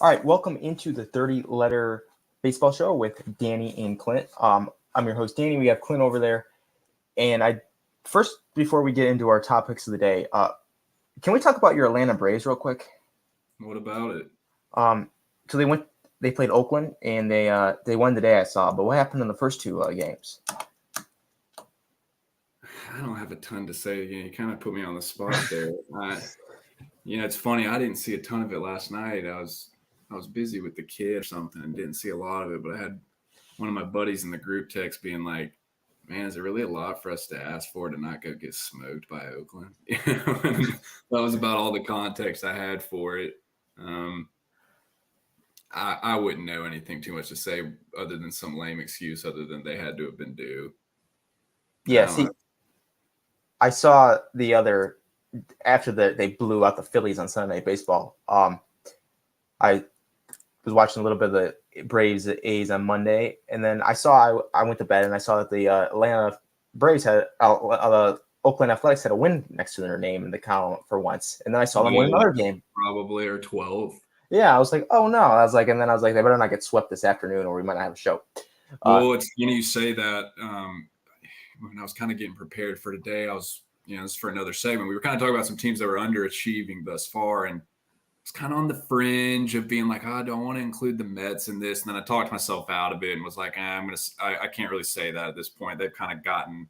All right, welcome into the 30-letter baseball show with Danny and Clint. I'm your host, Danny. We have Clint over there. And first, before we get into our topics of the day, can we talk about your Atlanta Braves real quick? What about it? So they played Oakland, and they won today, I saw. But what happened in the first two games? I don't have a ton to say. You kind of put me on the spot there. It's funny. I didn't see a ton of it last night. I was busy with the kid or something and didn't see a lot of it. But I had one of my buddies in the group text being like, "Man, is it really a lot for us to ask for to not go get smoked by Oakland?" That was about all the context I had for it. I wouldn't know anything too much to say other than some lame excuse other than they had to have been due. Yeah, I saw after they blew out the Phillies on Sunday Night Baseball. I was watching a little bit of the Braves A's on Monday, and then I went to bed and I saw that the Atlanta Braves had Oakland Athletics had a win next to their name in the column for once, and then I saw them win another game, probably or 12. Yeah, I was like, oh no, they better not get swept this afternoon, or we might not have a show. Well, it's funny you say that. When I was kind of getting prepared for today, I was, this is for another segment. We were kind of talking about some teams that were underachieving thus far, and it's kind of on the fringe of being like, I don't want to include the Mets in this. And then I talked myself out of it and was like, I can't really say that at this point. They've kind of gotten,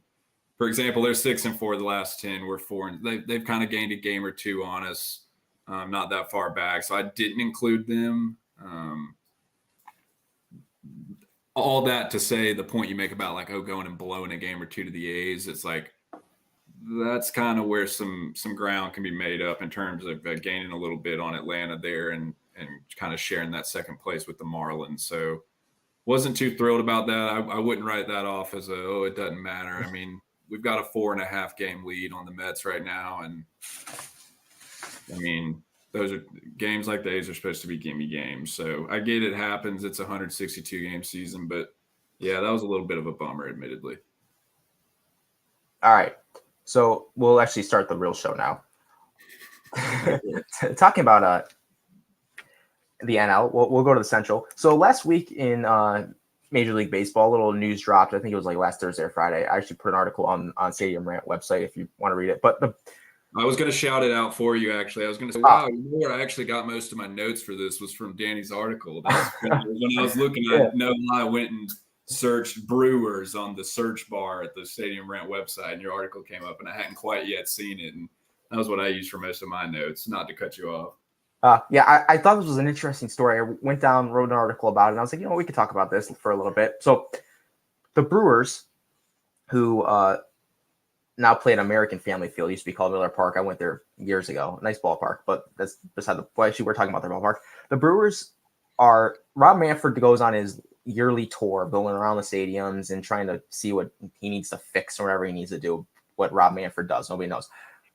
for example, they're 6-4 the last 10. We're 4. They've kind of gained a game or two on us, not that far back. So I didn't include them. All that to say, the point you make about like, going and blowing a game or two to the A's, it's like, that's kind of where some ground can be made up in terms of gaining a little bit on Atlanta there and kind of sharing that second place with the Marlins. So wasn't too thrilled about that. I wouldn't write that off as it doesn't matter. I mean, we've got a 4.5 game lead on the Mets right now. And I mean, those are games like the A's are supposed to be gimme games. So I get it happens. It's a 162 game season, but yeah, that was a little bit of a bummer, admittedly. All right. So we'll actually start the real show now. Talking about the NL, we'll go to the Central. So last week in Major League Baseball, a little news dropped. I think it was like last Thursday or Friday. I actually put an article on StadiumRant website if you want to read it. But I was going to shout it out for you, actually. I was going to say, wow, where I actually got most of my notes for this was from Danny's article. When I was looking, I went and searched Brewers on the search bar at the StadiumRant website, and your article came up, and I hadn't quite yet seen it. And that was what I used for most of my notes, not to cut you off. I thought this was an interesting story. I went down, wrote an article about it, and I was like, we could talk about this for a little bit. So the Brewers, who now play at American Family Field, used to be called Miller Park. I went there years ago. Nice ballpark, but that's beside the point. Actually, we're talking about their ballpark. The Brewers Rob Manfred goes on his yearly tour, going around the stadiums and trying to see what he needs to fix or whatever he needs to do, what Rob Manfred does. Nobody knows.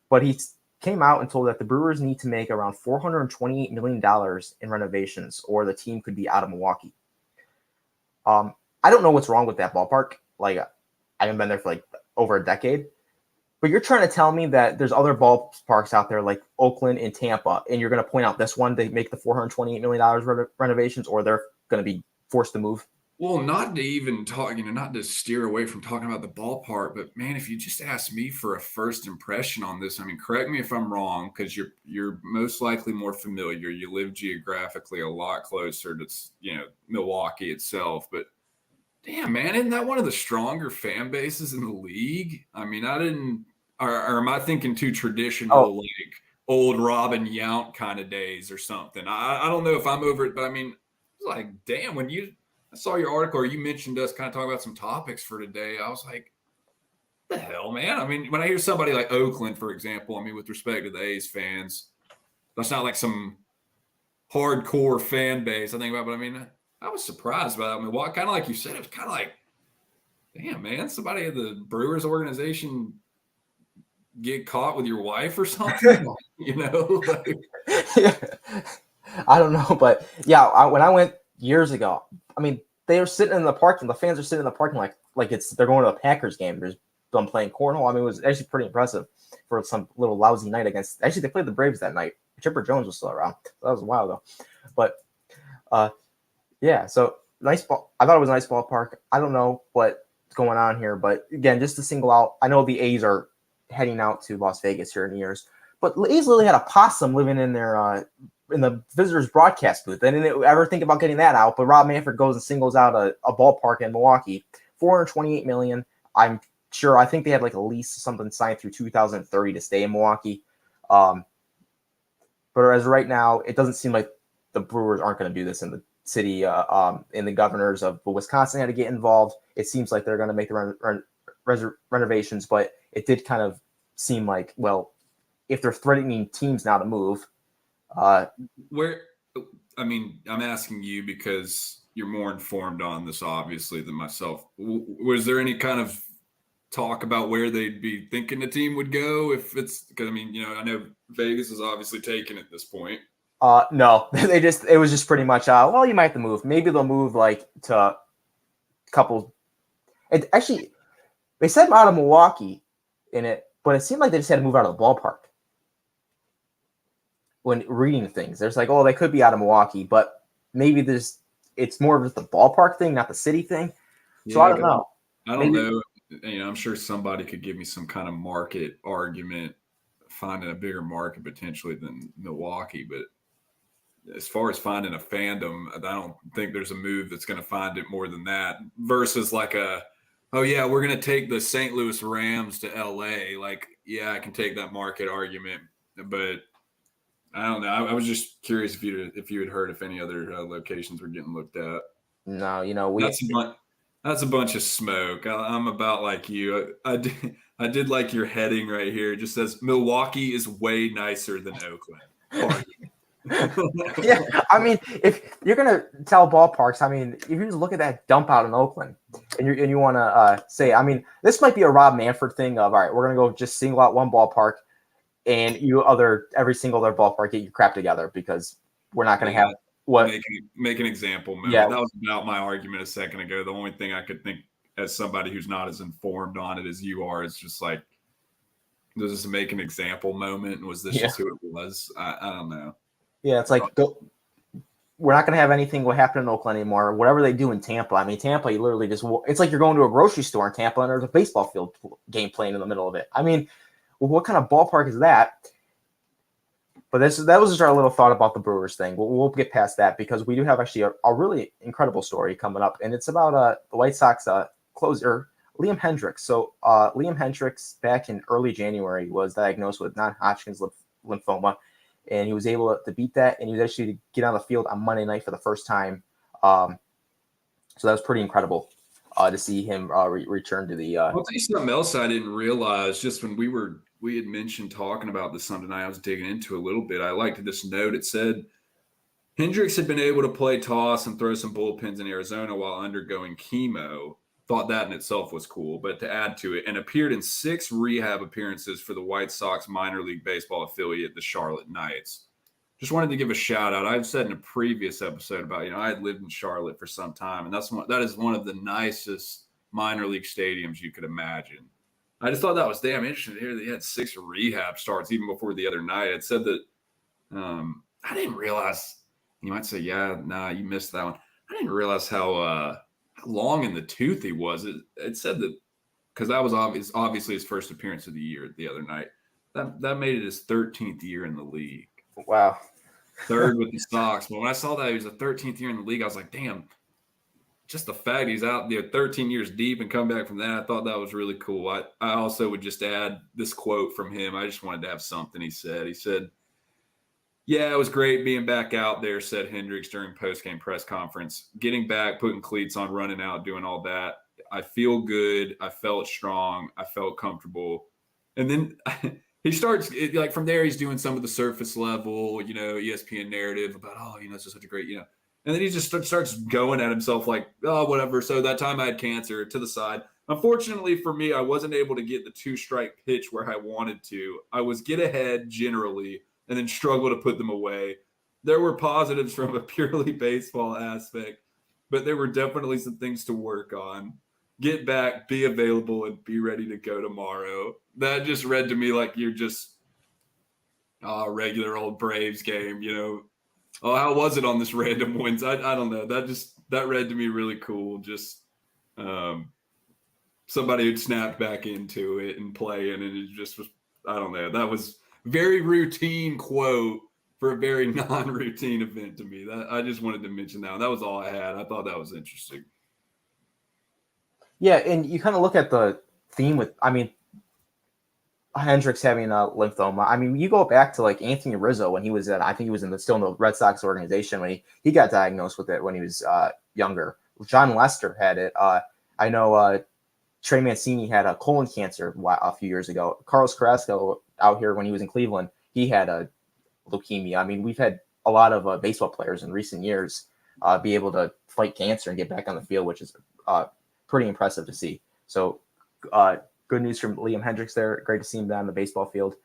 But he came out and told that the Brewers need to make around $428 million in renovations or the team could be out of Milwaukee. I don't know what's wrong with that ballpark. Like, I haven't been there for like over a decade. But you're trying to tell me that there's other ballparks out there like Oakland and Tampa, and you're going to point out this one, they make the $428 million renovations, or they're going to be forced to move? Well, not to even talk, not to steer away from talking about the ballpark, but man, if you just ask me for a first impression on this, I mean, correct me if I'm wrong, because you're most likely more familiar. You live geographically a lot closer to, Milwaukee itself, but damn, man, isn't that one of the stronger fan bases in the league? I mean, or am I thinking too traditional, like old Robin Yount kind of days or something? I don't know if I'm over it, but I mean, it's like, damn, I saw your article or you mentioned us kind of talking about some topics for today, I was like, what the hell, man? I mean, when I hear somebody like Oakland, for example, I mean, with respect to the A's fans, that's not like some hardcore fan base I think about, but I mean, I was surprised by that. I mean, kind of like you said, it was kind of like, damn, man, somebody at the Brewers organization get caught with your wife or something, Like, I don't know, but yeah, when I went years ago, I mean, they were sitting in the parking. The fans are sitting in the parking like they're going to a Packers game. There's them playing cornhole. I mean, it was actually pretty impressive for some little lousy night against. Actually, they played the Braves that night. Chipper Jones was still around. So that was a while ago, but Yeah, so nice ball. I thought it was a nice ballpark. I don't know what's going on here, but again, just to single out, I know the A's are heading out to Las Vegas here in years, but the A's literally had a possum living in their in the visitors broadcast booth. They didn't ever think about getting that out, but Rob Manfred goes and singles out a ballpark in Milwaukee, $428 million. I think they had like a lease or something signed through 2030 to stay in Milwaukee. But as right now, it doesn't seem like the Brewers aren't going to do this in the city. And the governors of Wisconsin had to get involved. It seems like they're going to make the renovations, but it did kind of seem like, well, if they're threatening teams now to move, where, I mean, I'm asking you because you're more informed on this, obviously, than myself. Was there any kind of talk about where they'd be thinking the team would go? If it's because, I mean, I know Vegas is obviously taken at this point. No, it was just pretty much, well, you might have to move. Maybe they'll move like to a couple. Actually, they said out of Milwaukee in it, but it seemed like they just had to move out of the ballpark. When reading things, there's like, oh, they could be out of Milwaukee, but maybe it's more of just the ballpark thing, not the city thing. So yeah, I don't know. I don't know. I'm sure somebody could give me some kind of market argument, finding a bigger market potentially than Milwaukee. But as far as finding a fandom, I don't think there's a move that's going to find it more than that versus like oh yeah, we're going to take the St. Louis Rams to LA. Like, yeah, I can take that market argument, but I don't know. I was just curious if you had heard if any other locations were getting looked at. No, that's a bunch of smoke. I'm about like you. I did like your heading right here. It just says Milwaukee is way nicer than Oakland. Yeah, I mean, if you're gonna tell ballparks, I mean, if you just look at that dump out in Oakland, and you want to say, I mean, this might be a Rob Manfred thing of, all right, we're gonna go just single out one ballpark, and every single other ballpark get your crap together because we're not gonna have what make an example moment. Yeah, that was about my argument a second ago. The only thing I could think as somebody who's not as informed on it as you are is just like, does this make an example moment? And was this just who it was? I don't know. Yeah, it's like we're not going to have anything what happened in Oakland anymore. Whatever they do in Tampa, I mean, Tampa, you literally it's like you're going to a grocery store in Tampa and there's a baseball field game playing in the middle of it. I mean, what kind of ballpark is that? But that was just our little thought about the Brewers thing. We'll get past that because we do have actually a really incredible story coming up, and it's about the White Sox closer, Liam Hendriks. So Liam Hendriks, back in early January, was diagnosed with non-Hodgkin's lymphoma, and he was able to beat that, and he was actually to get on the field on Monday night for the first time. So that was pretty incredible to see him return to the. I'll tell you something else I didn't realize just when we had mentioned talking about this Sunday night. I was digging into a little bit. I liked this note. It said Hendriks had been able to play toss and throw some bullpens in Arizona while undergoing chemo. Thought that in itself was cool, but to add to it, and appeared in 6 rehab appearances for the White Sox minor league baseball affiliate, the Charlotte Knights. Just wanted to give a shout out. I've said in a previous episode about, I had lived in Charlotte for some time, and that is one of the nicest minor league stadiums you could imagine. I just thought that was damn interesting to hear that he had 6 rehab starts even before the other night. It said that I didn't realize. You might say, yeah, nah, you missed that one. I didn't realize how long in the tooth he was. It said that because that was obviously his first appearance of the year the other night. That made it his 13th year in the league. Wow. 3rd with the Sox. But when I saw that he was the 13th year in the league, I was like, damn, just the fact he's out there 13 years deep and come back from that, I thought that was really cool. I also would just add this quote from him. I just wanted to have something he said. He said, yeah, it was great being back out there, said Hendriks during post-game press conference. Getting back, putting cleats on, running out, doing all that. I feel good. I felt strong. I felt comfortable. And then he starts, like from there, he's doing some of the surface level, ESPN narrative about, it's just such a great, And then he just starts going at himself like, oh, whatever. So that time I had cancer, to the side. Unfortunately for me, I wasn't able to get the 2-strike pitch where I wanted to. I was get ahead generally and then struggle to put them away. There were positives from a purely baseball aspect, but there were definitely some things to work on. Get back, be available, and be ready to go tomorrow. That just read to me like you're just a regular old Braves game, Oh, how was it on this random wins? I don't know. That read to me really cool. Just somebody who'd snapped back into it and playing, and it just was, I don't know. That was very routine quote for a very non-routine event to me. That I just wanted to mention that. That was all I had. I thought that was interesting. Yeah, and you kind of look at the theme with, I mean, Hendriks having a lymphoma. I mean, you go back to like Anthony Rizzo when he was at, I think he was still in the Red Sox organization when he got diagnosed with it when he was younger. John Lester had it. I know Trey Mancini had a colon cancer a few years ago. Carlos Carrasco out here when he was in Cleveland, he had a leukemia. I mean, we've had a lot of baseball players in recent years be able to fight cancer and get back on the field, which is pretty impressive to see. So good news from Liam Hendriks there. Great to see him down the baseball field.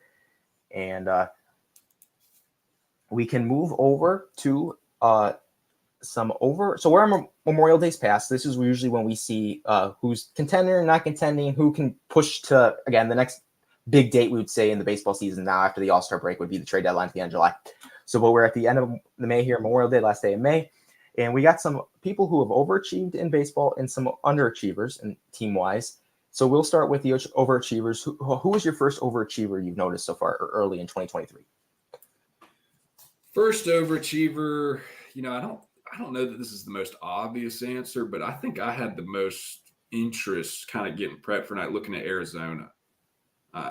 And we can move over to so where Memorial Day's passed, this is usually when we see who's contender, not contending, who can push to, again, the next big date we would say in the baseball season now after the All-Star break would be the trade deadline at the end of July. So but we're at the end of the May here, Memorial Day, last day of May. And we got some people who have overachieved in baseball and some underachievers and team-wise. So we'll start with the overachievers. Who was your first overachiever you've noticed so far or early in 2023? First overachiever, I don't know that this is the most obvious answer, but I think I had the most interest kind of getting prepped for night looking at Arizona.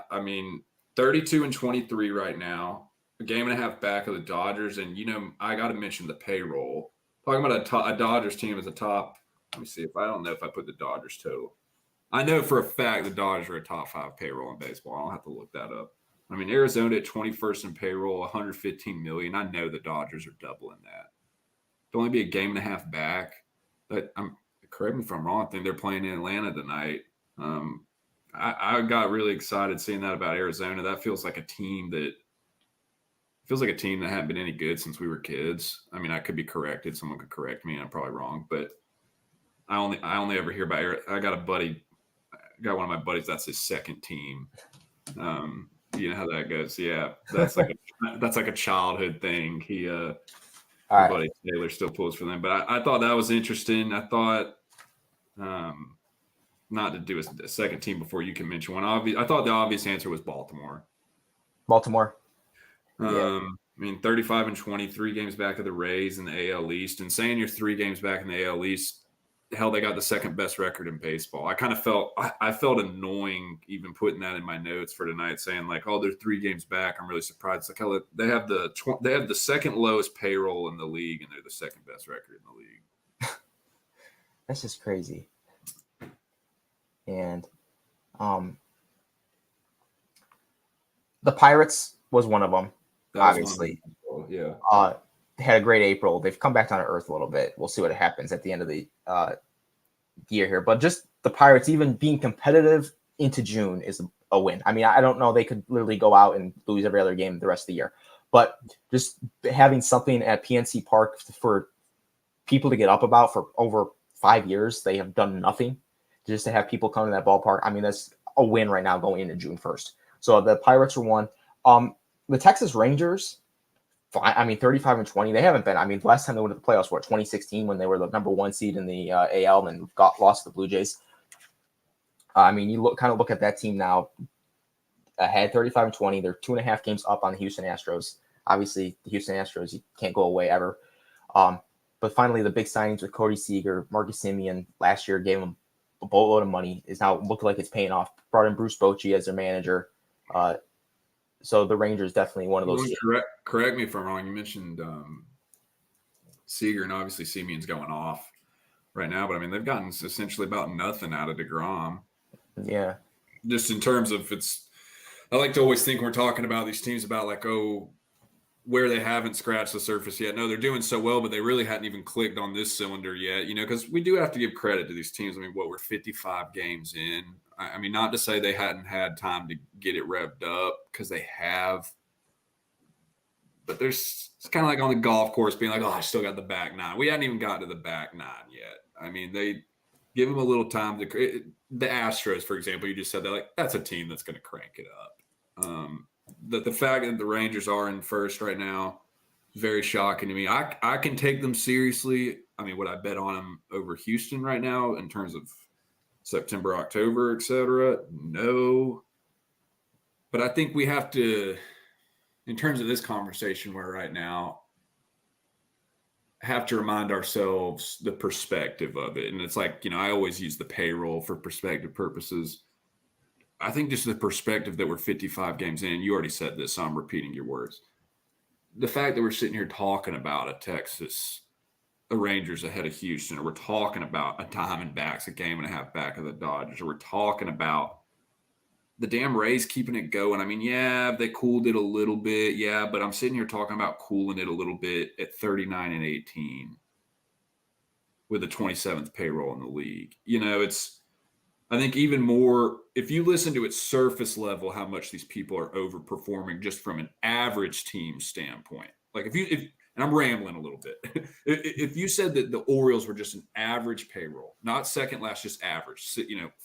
I mean, 32-23 right now, a game and a half back of the Dodgers. And, I got to mention the payroll. Talking about a Dodgers team as a top. Let me see I don't know if I put the Dodgers total. I know for a fact the Dodgers are a top 5 payroll in baseball. I don't have to look that up. I mean, Arizona at 21st in payroll, $115 million. I know the Dodgers are doubling that. To only be a game and a half back. But correct me if I'm wrong. I think they're playing in Atlanta tonight. I got really excited seeing that about Arizona. That feels like a team that hadn't been any good since we were kids. I mean, I could be corrected. Someone could correct me, and I'm probably wrong. But I only ever hear about. I got one of my buddies. That's his second team. You know how that goes. Yeah, that's like a childhood thing. My buddy Taylor still pulls for them. But I thought that was interesting. I thought, not to do a second team before you can mention one. I thought the obvious answer was Baltimore. Baltimore. I mean, 35-20, 3 games back of the Rays in the AL East. And saying you're 3 games back in the AL East, hell, they got the second best record in baseball. I kind of felt annoying even putting that in my notes for tonight, saying like, oh, they're 3 games back. I'm really surprised. Like, hell, they have the second lowest payroll in the league, and they're the second best record in the league. That's just crazy. And the Pirates was one of them. Obviously, yeah. They had a great April. They've come back down to earth a little bit. We'll see what happens at the end of the year here. But just the Pirates, even being competitive into June, is a win. I mean, I don't know. They could literally go out and lose every other game the rest of the year. But just having something at PNC Park for people to get up about for over 5 years, they have done nothing. Just to have people come to that ballpark, I mean, that's a win right now going into June 1st. So the Pirates are one. The Texas Rangers, I mean, 35-20. They haven't been. I mean, last time they went to the playoffs, 2016, when they were the number 1 seed in the AL and lost to the Blue Jays. I mean, you look at that team now. Ahead 35-20. They're 2.5 games up on the Houston Astros. Obviously, the Houston Astros, you can't go away ever. But finally, the big signings with Cody Seager, Marcus Semien last year gave them a boatload of money. Is now looking like it's paying off. Brought in Bruce Bochy as their manager. So the Rangers definitely one of those. Correct me if I'm wrong. You mentioned Seager, and obviously Simeon's going off right now. But I mean, they've gotten essentially about nothing out of DeGrom. Yeah. Just in terms of I like to always think when we're talking about these teams about like, oh, where they haven't scratched the surface yet. No, they're doing so well, but they really hadn't even clicked on this cylinder yet, because we do have to give credit to these teams. I mean, we're 55 games in. I mean, not to say they hadn't had time to get it revved up, because they have. But it's kind of like on the golf course being like, oh, I still got the back 9. We hadn't even gotten to the back 9 yet. I mean, they give them a little time to create. The Astros, for example, you just said that, like, that's a team that's going to crank it up. The fact that the Rangers are in first right now, very shocking to me. I can take them seriously. I mean, would I bet on them over Houston right now in terms of September, October, etc.? No. But I think we have to, in terms of this conversation we're right now, have to remind ourselves the perspective of it. And it's like, I always use the payroll for perspective purposes. I think just the perspective that we're 55 games in, you already said this, so I'm repeating your words. The fact that we're sitting here talking about the Rangers ahead of Houston, or we're talking about a Diamondbacks a game and a half back of the Dodgers, or we're talking about the damn Rays keeping it going. I mean, yeah, they cooled it a little bit. Yeah, but I'm sitting here talking about cooling it a little bit at 39-18 with the 27th payroll in the league. I think even more, if you listen to its surface level, how much these people are overperforming just from an average team standpoint. Like and I'm rambling a little bit. If you said that the Orioles were just an average payroll, not second last, just average,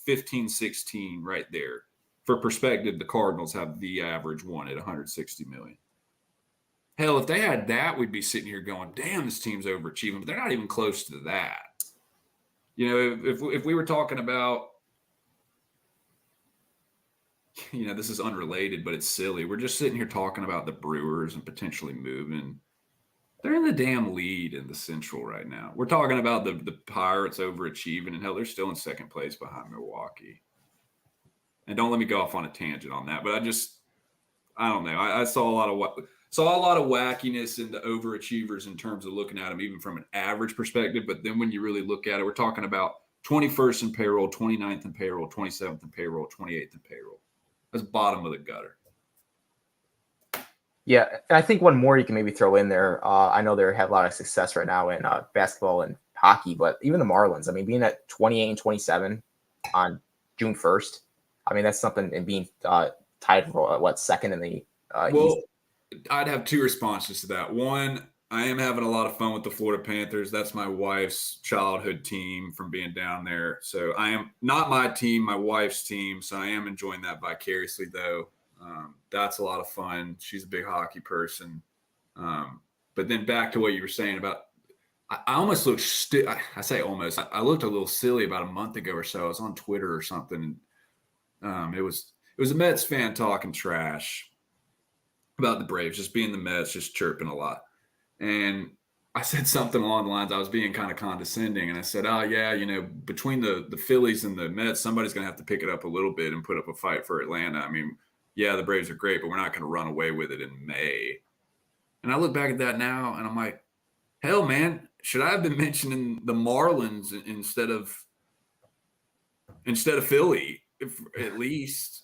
15, 16 right there. For perspective, the Cardinals have the average one at 160 million. Hell, if they had that, we'd be sitting here going, damn, this team's overachieving, but they're not even close to that. If we were talking about, this is unrelated, but it's silly. We're just sitting here talking about the Brewers and potentially moving. They're in the damn lead in the Central right now. We're talking about the Pirates overachieving, and hell, they're still in second place behind Milwaukee. And don't let me go off on a tangent on that, but I don't know. I saw a lot of wackiness in the overachievers in terms of looking at them, even from an average perspective. But then when you really look at it, we're talking about 21st in payroll, 29th in payroll, 27th in payroll, 28th in payroll. That's bottom of the gutter. Yeah, and I think one more you can maybe throw in there. I know they have a lot of success right now in basketball and hockey, but even the Marlins, I mean, being at 28 and 27 on June 1st, I mean, that's something, and being tied for second in the East. I'd have two responses to that. One, I am having a lot of fun with the Florida Panthers. That's my wife's childhood team from being down there. So I am not my team, my wife's team. So I am enjoying that vicariously, though. That's a lot of fun. She's a big hockey person. But then back to what you were saying about, I almost looked, I say almost, I looked a little silly about a month ago or so. I was on Twitter or something. It was a Mets fan talking trash about the Braves, just being the Mets, just chirping a lot. And I said something along the lines, I was being kind of condescending. And I said, oh, yeah, between the Phillies and the Mets, somebody's going to have to pick it up a little bit and put up a fight for Atlanta. I mean, yeah, the Braves are great, but we're not going to run away with it in May. And I look back at that now, and I'm like, hell, man, should I have been mentioning the Marlins instead of Philly, at least?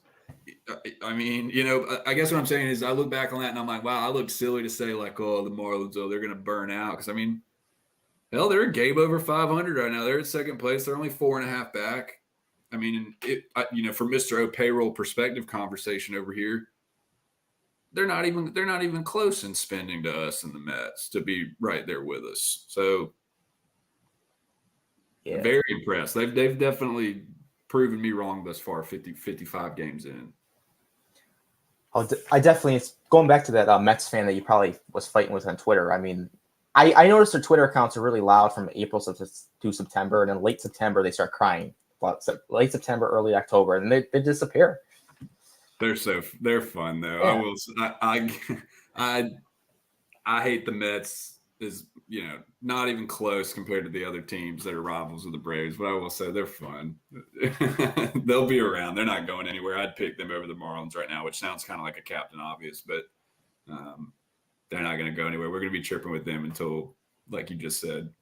I mean, I guess what I'm saying is I look back on that and I'm like, wow, I look silly to say like, oh, the Marlins, they're going to burn out. Because, I mean, hell, they're a game over 500 right now. They're at second place. They're only 4.5 back. I mean, for Mr. O payroll perspective conversation over here, they're not even close in spending to us and the Mets to be right there with us. So, yeah. Very impressed. They've definitely proven me wrong thus far. 55 games in. I definitely, it's going back to that Mets fan that you probably was fighting with on Twitter. I mean, I noticed their Twitter accounts are really loud from April to September, and then late September they start crying. Late September, early October, and they disappear. They're fun though. Yeah. I hate the Mets. Is not even close compared to the other teams that are rivals of the Braves, but I will say they're fun. They'll be around. They're not going anywhere. I'd pick them over the Marlins right now, which sounds kind of like a Captain Obvious, but they're not going to go anywhere. We're going to be chirping with them until, like you just said.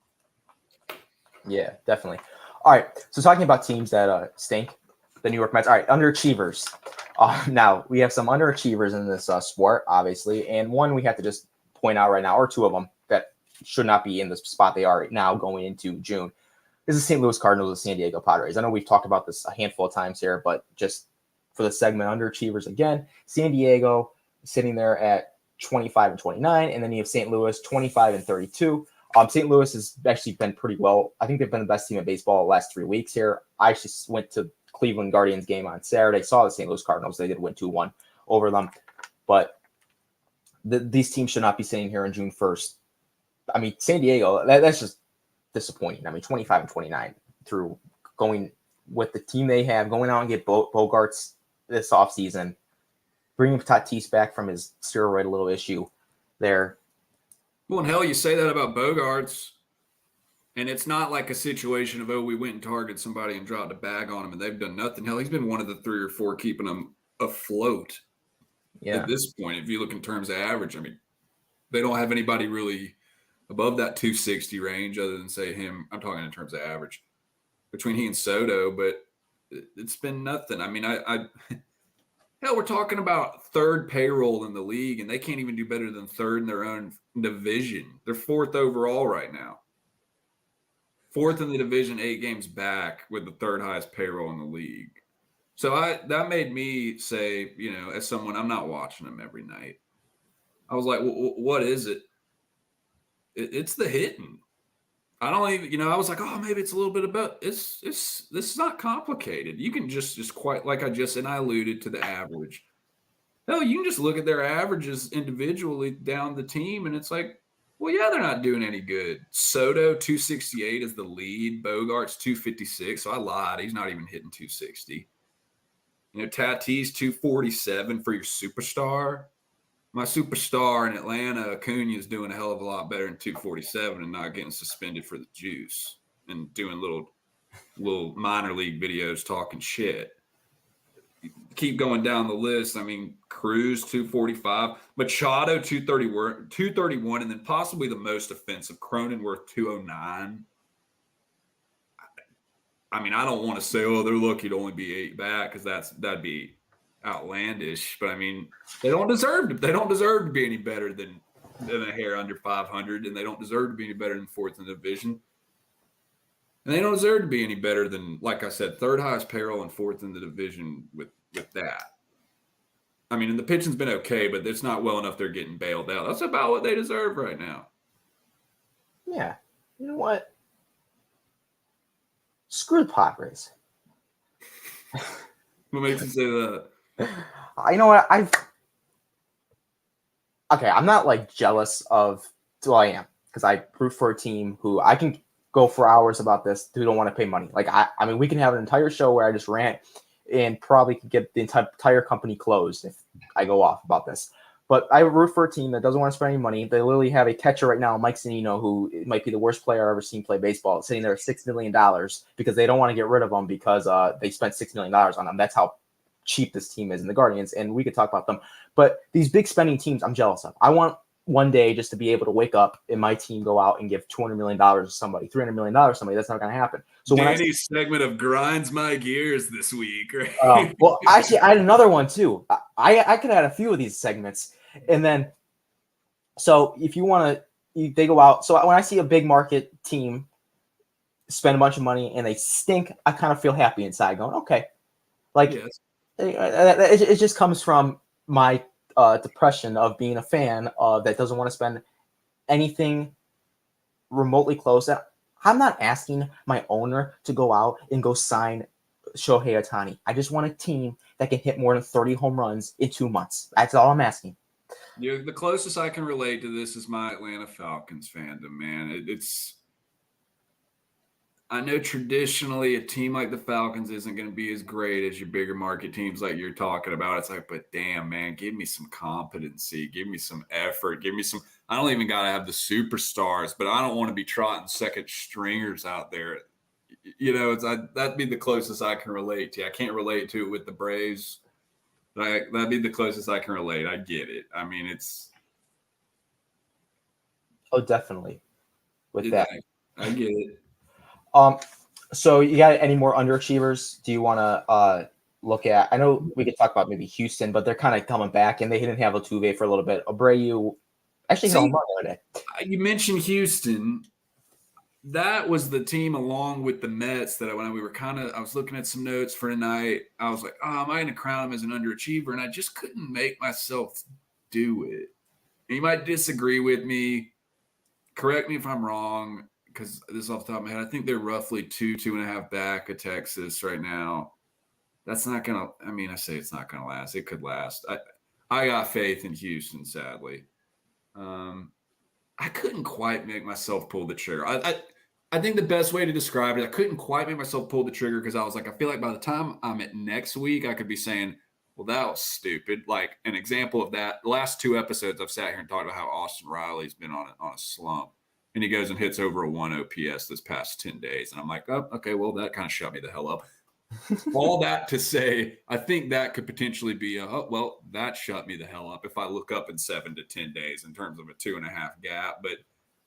Yeah, definitely. All right, so talking about teams that stink, the New York Mets. All right, underachievers. Now, we have some underachievers in this sport, obviously, and one we have to just point out right now, or two of them, that should not be in the spot they are right now going into June. This is St. Louis Cardinals and San Diego Padres. I know we've talked about this a handful of times here, but just for the segment, underachievers again, San Diego sitting there at 25 and 29, and then you have St. Louis 25 and 32. St. Louis has actually been pretty well. I think they've been the best team in baseball the last 3 weeks here. I actually went to Cleveland Guardians game on Saturday, saw the St. Louis Cardinals. They did win 2-1 over them, but these teams should not be sitting here on June 1st. I mean, San Diego, that's just disappointing. I mean, 25-29 through going with the team they have, going out and get Bogarts this offseason, bringing Tatis back from his steroid little issue there. Well, and hell, you say that about Bogarts, and it's not like a situation of, we went and targeted somebody and dropped a bag on him and they've done nothing. Hell, he's been one of the 3 or 4 keeping them afloat at this point. If you look in terms of average, I mean, they don't have anybody really above that 260 range other than, say, him. I'm talking in terms of average between he and Soto, but it's been nothing. I mean, hell, we're talking about 3rd payroll in the league, and they can't even do better than 3rd in their own division. They're 4th overall right now. 4th in the division, 8 games back with the 3rd highest payroll in the league. So that made me say, as someone, I'm not watching them every night. I was like, what is it? It's the hitting. I don't even, I was like, maybe it's a little bit about this is not complicated. You can just quite like and I alluded to the average. Hell, you can just look at their averages individually down the team, and it's like, well, yeah, they're not doing any good. Soto 268 is the lead. Bogarts 256. So I lied. He's not even hitting 260. Tatis 247 for your superstar. My superstar in Atlanta, Acuna, is doing a hell of a lot better than 247 and not getting suspended for the juice and doing little minor league videos talking shit. Keep going down the list. I mean, Cruz 245, Machado 231, and then possibly the most offensive, Cronenworth 209. I mean, I don't want to say, they're lucky to only be 8 back, because that'd be outlandish. But I mean, they don't deserve to be any better than a hair under 500, and they don't deserve to be any better than 4th in the division. And they don't deserve to be any better than, like I said, 3rd highest payroll and 4th in the division with that. I mean, and the pitching's been okay, but it's not well enough they're getting bailed out. That's about what they deserve right now. Yeah. You know what? Screw the Padres. What makes you say that? You know what? I'm not like jealous of, well, I am, because I root for a team who I can go for hours about this, who don't want to pay money. Like, I mean, we can have an entire show where I just rant and probably could get the entire company closed if I go off about this. But I root for a team that doesn't want to spend any money. They literally have a catcher right now, Mike Zunino, who might be the worst player I've ever seen play baseball, sitting there at $6 million because they don't want to get rid of him because they spent $6 million on him. That's how cheap this team is in the Guardians, and we could talk about them. But these big spending teams, I'm jealous of. I want one day just to be able to wake up and my team go out and give $200 million to somebody, $300 million to somebody. That's not going to happen. So Danny's segment of grinds my gears this week, right? Well, actually, I had another one too. I could add a few of these segments. And then, so if you want to, they go out. So when I see a big market team spend a bunch of money and they stink, I kind of feel happy inside going, okay. Like, yes. It just comes from my depression of being a fan that doesn't want to spend anything remotely close. I'm not asking my owner to go out and go sign Shohei Ohtani. I just want a team that can hit more than 30 home runs in 2 months. That's all I'm asking. The closest I can relate to this is my Atlanta Falcons fandom, man. I know traditionally a team like the Falcons isn't going to be as great as your bigger market teams like you're talking about. It's like, but damn, man, give me some competency. Give me some effort. Give me some – I don't even got to have the superstars, but I don't want to be trotting second stringers out there. That'd be the closest I can relate to. I can't relate to it with the Braves. That'd be the closest I can relate. I get it. I mean, it's – Oh, definitely. With that. I get it. So you got any more underachievers? Do you want to look at? I know we could talk about maybe Houston, but they're kind of coming back, and they didn't have Altuve for a little bit. Abreu actually hit a home run the other day. You mentioned Houston. That was the team along with the Mets that I was looking at some notes for tonight. I was like, am I going to crown him as an underachiever? And I just couldn't make myself do it. And you might disagree with me. Correct me if I'm wrong. Because this is off the top of my head, I think they're roughly 2.5 back of Texas right now. That's not going to – I mean, I say it's not going to last. It could last. I got faith in Houston, sadly. I couldn't quite make myself pull the trigger. I think the best way to describe it, I couldn't quite make myself pull the trigger because I was like, I feel like by the time I'm at next week, I could be saying, well, that was stupid. Like an example of that, the last 2 episodes I've sat here and talked about how Austin Riley's been on a slump. And he goes and hits over a 1 OPS this past 10 days. And I'm like, oh, okay, well, that kind of shut me the hell up. All that to say, I think that could potentially be that shut me the hell up if I look up in 7 to 10 days in terms of a 2.5 gap. But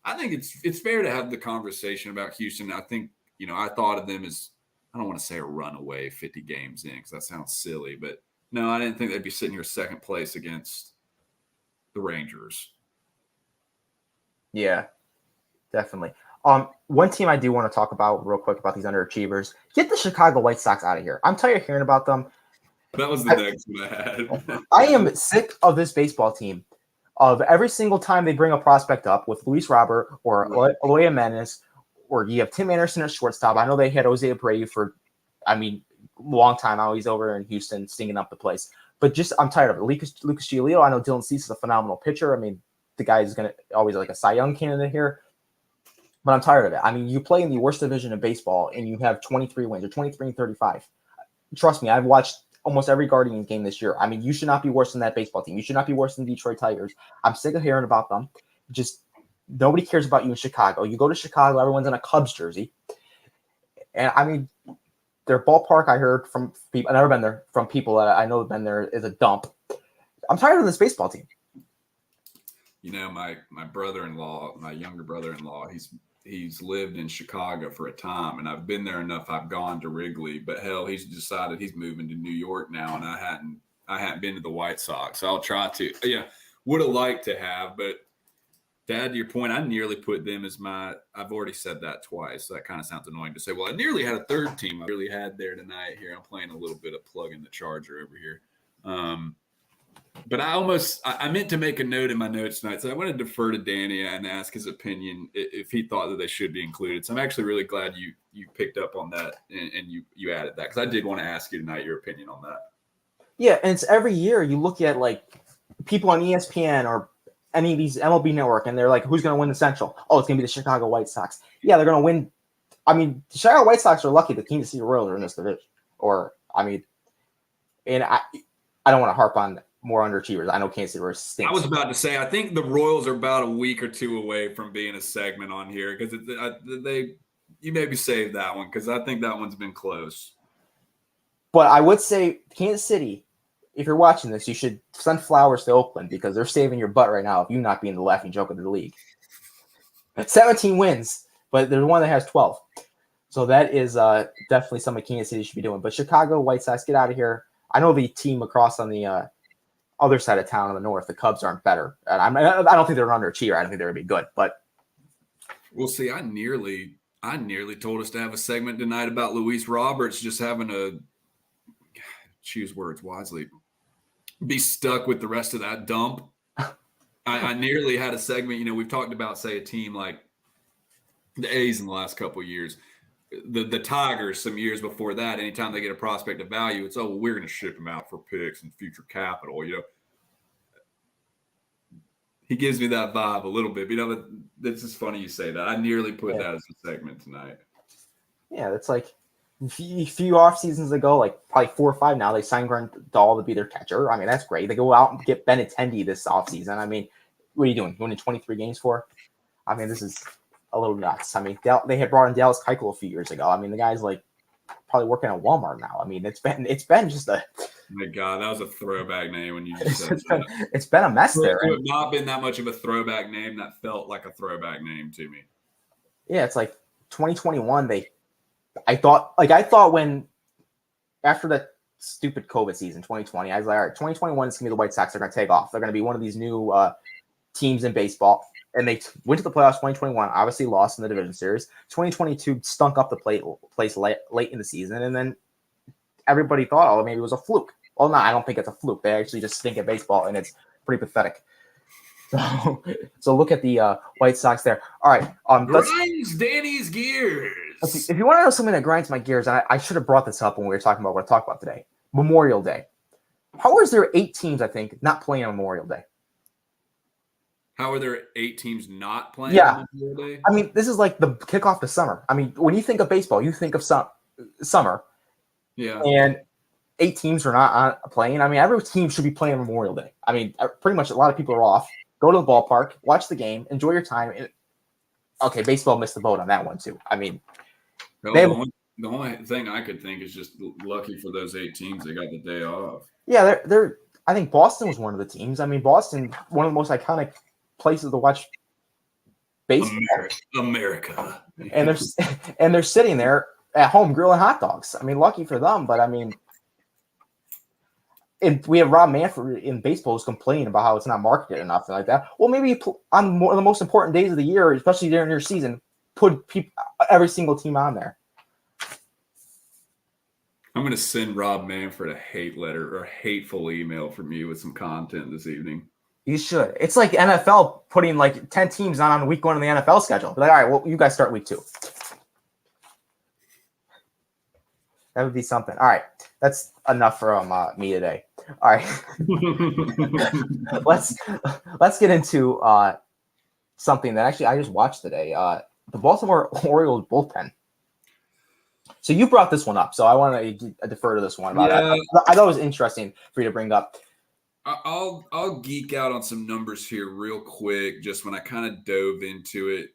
I think it's fair to have the conversation about Houston. I think, I thought of them as, I don't want to say a runaway 50 games in because that sounds silly, but no, I didn't think they'd be sitting here second place against the Rangers. Yeah, definitely. One team I do want to talk about real quick about these underachievers. Get the Chicago White Sox out of here. I'm tired of hearing about them. That was the next one I had. I am sick of this baseball team. Of every single time they bring a prospect up with Luis Robert or Eloy Jimenez, or you have Tim Anderson at shortstop. I know they had Jose Abreu for, long time now. He's over in Houston stinging up the place. But I'm tired of it. Lucas Giolito, I know Dylan Cease is a phenomenal pitcher. The guy is going to always like a Cy Young candidate here. But I'm tired of it. You play in the worst division of baseball, and you have 23 wins or 23-35. Trust me, I've watched almost every Guardians game this year. You should not be worse than that baseball team. You should not be worse than the Detroit Tigers. I'm sick of hearing about them. Just nobody cares about you in Chicago. You go to Chicago, everyone's in a Cubs jersey. And their ballpark, I heard from people, I've never been there, from people that I know have been there, is a dump. I'm tired of this baseball team. My brother-in-law, my younger brother-in-law, he's lived in Chicago for a time, and I've been there enough. I've gone to Wrigley, but hell, he's decided he's moving to New York now, and I hadn't been to the White Sox. So I'll try to. Yeah, would have liked to have, but Dad, to your point, I nearly put them as I've already said that twice. So that kind of sounds annoying to say. Well, I nearly had a third team I really had there tonight here. I'm playing a little bit of plugging the Charger over here. But I meant to make a note in my notes tonight. So I want to defer to Danny and ask his opinion if he thought that they should be included. So I'm actually really glad you picked up on that and you added that, because I did want to ask you tonight your opinion on that. Yeah, and it's every year you look at like people on ESPN or any of these MLB Network, and they're like, who's going to win the Central? Oh, it's going to be the Chicago White Sox. Yeah, they're going to win. The Chicago White Sox are lucky the Kansas City Royals are in this division. And I don't want to harp on more underachievers. I know Kansas City Royals stinks. I was about to say, I think the Royals are about a week or two away from being a segment on here, because you maybe save that one, because I think that one's been close. But I would say Kansas City, if you're watching this, you should send flowers to Oakland, because they're saving your butt right now of you not being the laughing joke of the league. 17 wins, but there's one that has 12. So that is definitely something Kansas City should be doing. But Chicago White Sox, get out of here. I know the team across on the other side of town in the north, the Cubs aren't better. And I don't think they're an underachiever. I don't think they're going to be good. But we'll see. I nearly told us to have a segment tonight about Luis Roberts just having a, choose words wisely, be stuck with the rest of that dump. I nearly had a segment. We've talked about, say, a team like the A's in the last couple of years. The Tigers some years before that, anytime they get a prospect of value, it's, we're going to ship him out for picks and future capital. He gives me that vibe a little bit. It's just funny you say that. I nearly put that as a segment tonight. Yeah, it's like a few off seasons ago, like probably 4 or 5 now, they signed Grandal to be their catcher. That's great. They go out and get Benintendi this offseason. What are you doing? Winning 23 games for? This is a little nuts. They had brought in Dallas Keuchel a few years ago. The guy's like probably working at Walmart now. It's been just a. Oh my God, that was a throwback name when you just said that. It's been a mess there. It would not been that much of a throwback name. That felt like a throwback name to me. Yeah, it's like 2021. I thought when after that stupid COVID season, 2020, I was like, all right, 2021 is gonna be the White Sox. They're gonna take off. They're gonna be one of these new teams in baseball. And they went to the playoffs 2021, obviously lost in the division series. 2022 stunk up the place late in the season, and then everybody thought, maybe it was a fluke. Well, no, I don't think it's a fluke. They actually just stink at baseball, and it's pretty pathetic. So look at the White Sox there. All right. Grinds Danny's gears. If you want to know something that grinds my gears, and I should have brought this up when we were talking about what I talked about today, Memorial Day. How is there 8 teams, I think, not playing on Memorial Day? How are there 8 teams not playing Yeah. on Memorial Day? I mean, this is like the kickoff to summer. I mean, when you think of baseball, you think of summer, Yeah. and 8 teams are not playing. I mean, every team should be playing Memorial Day. I mean, pretty much a lot of people are off. Go to the ballpark, watch the game, enjoy your time. And, okay, baseball missed the boat on that one too. I mean, Well, the only thing I could think is just lucky for those 8 teams they got the day off. yeah, they're. I think Boston was one of the teams. I mean, Boston, one of the most iconic places to watch baseball. America. And they're sitting there at home grilling hot dogs. I mean, lucky for them, but I mean, and we have Rob Manfred in baseball who's complaining about how it's not marketed enough and like that. Well, maybe on one of the most important days of the year, especially during your season, put every single team on there. I'm going to send Rob Manfred a hate letter or a hateful email from you with some content this evening. You should. It's like NFL putting like 10 teams on week 1 of the NFL schedule. Like, all right, well, you guys start week 2. That would be something. All right, that's enough from me today. All right, let's get into something that actually I just watched today. The Baltimore Orioles bullpen. So you brought this one up, so I want to defer to this one. I thought it was interesting for you to bring up. I'll geek out on some numbers here real quick. Just when I kind of dove into it,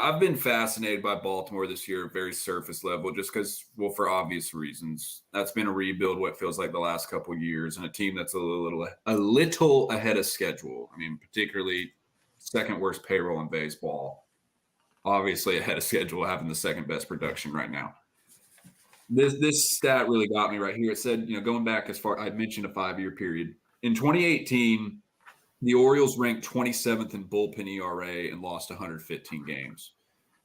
I've been fascinated by Baltimore this year at very surface level, just because, well, for obvious reasons. That's been a rebuild what feels like the last couple of years, and a team that's a little ahead of schedule. I mean, particularly second worst payroll in baseball. Obviously ahead of schedule, having the second best production right now. This stat really got me right here. It said, going back as far, I mentioned a 5-year period. In 2018, the Orioles ranked 27th in bullpen ERA and lost 115 games.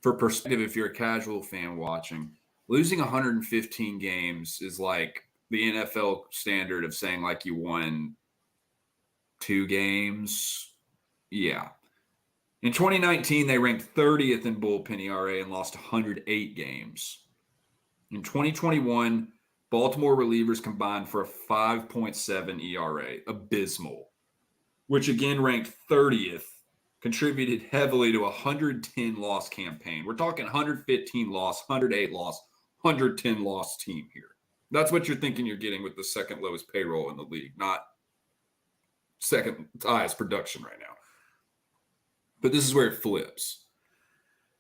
For perspective, if you're a casual fan watching, losing 115 games is like the NFL standard of saying like you won 2 games. Yeah. In 2019, they ranked 30th in bullpen ERA and lost 108 games. In 2021, Baltimore relievers combined for a 5.7 ERA, abysmal, which again ranked 30th, contributed heavily to a 110 loss campaign. We're talking 115 loss, 108 loss, 110 loss team here. That's what you're thinking you're getting with the second lowest payroll in the league, not second highest production right now. But this is where it flips.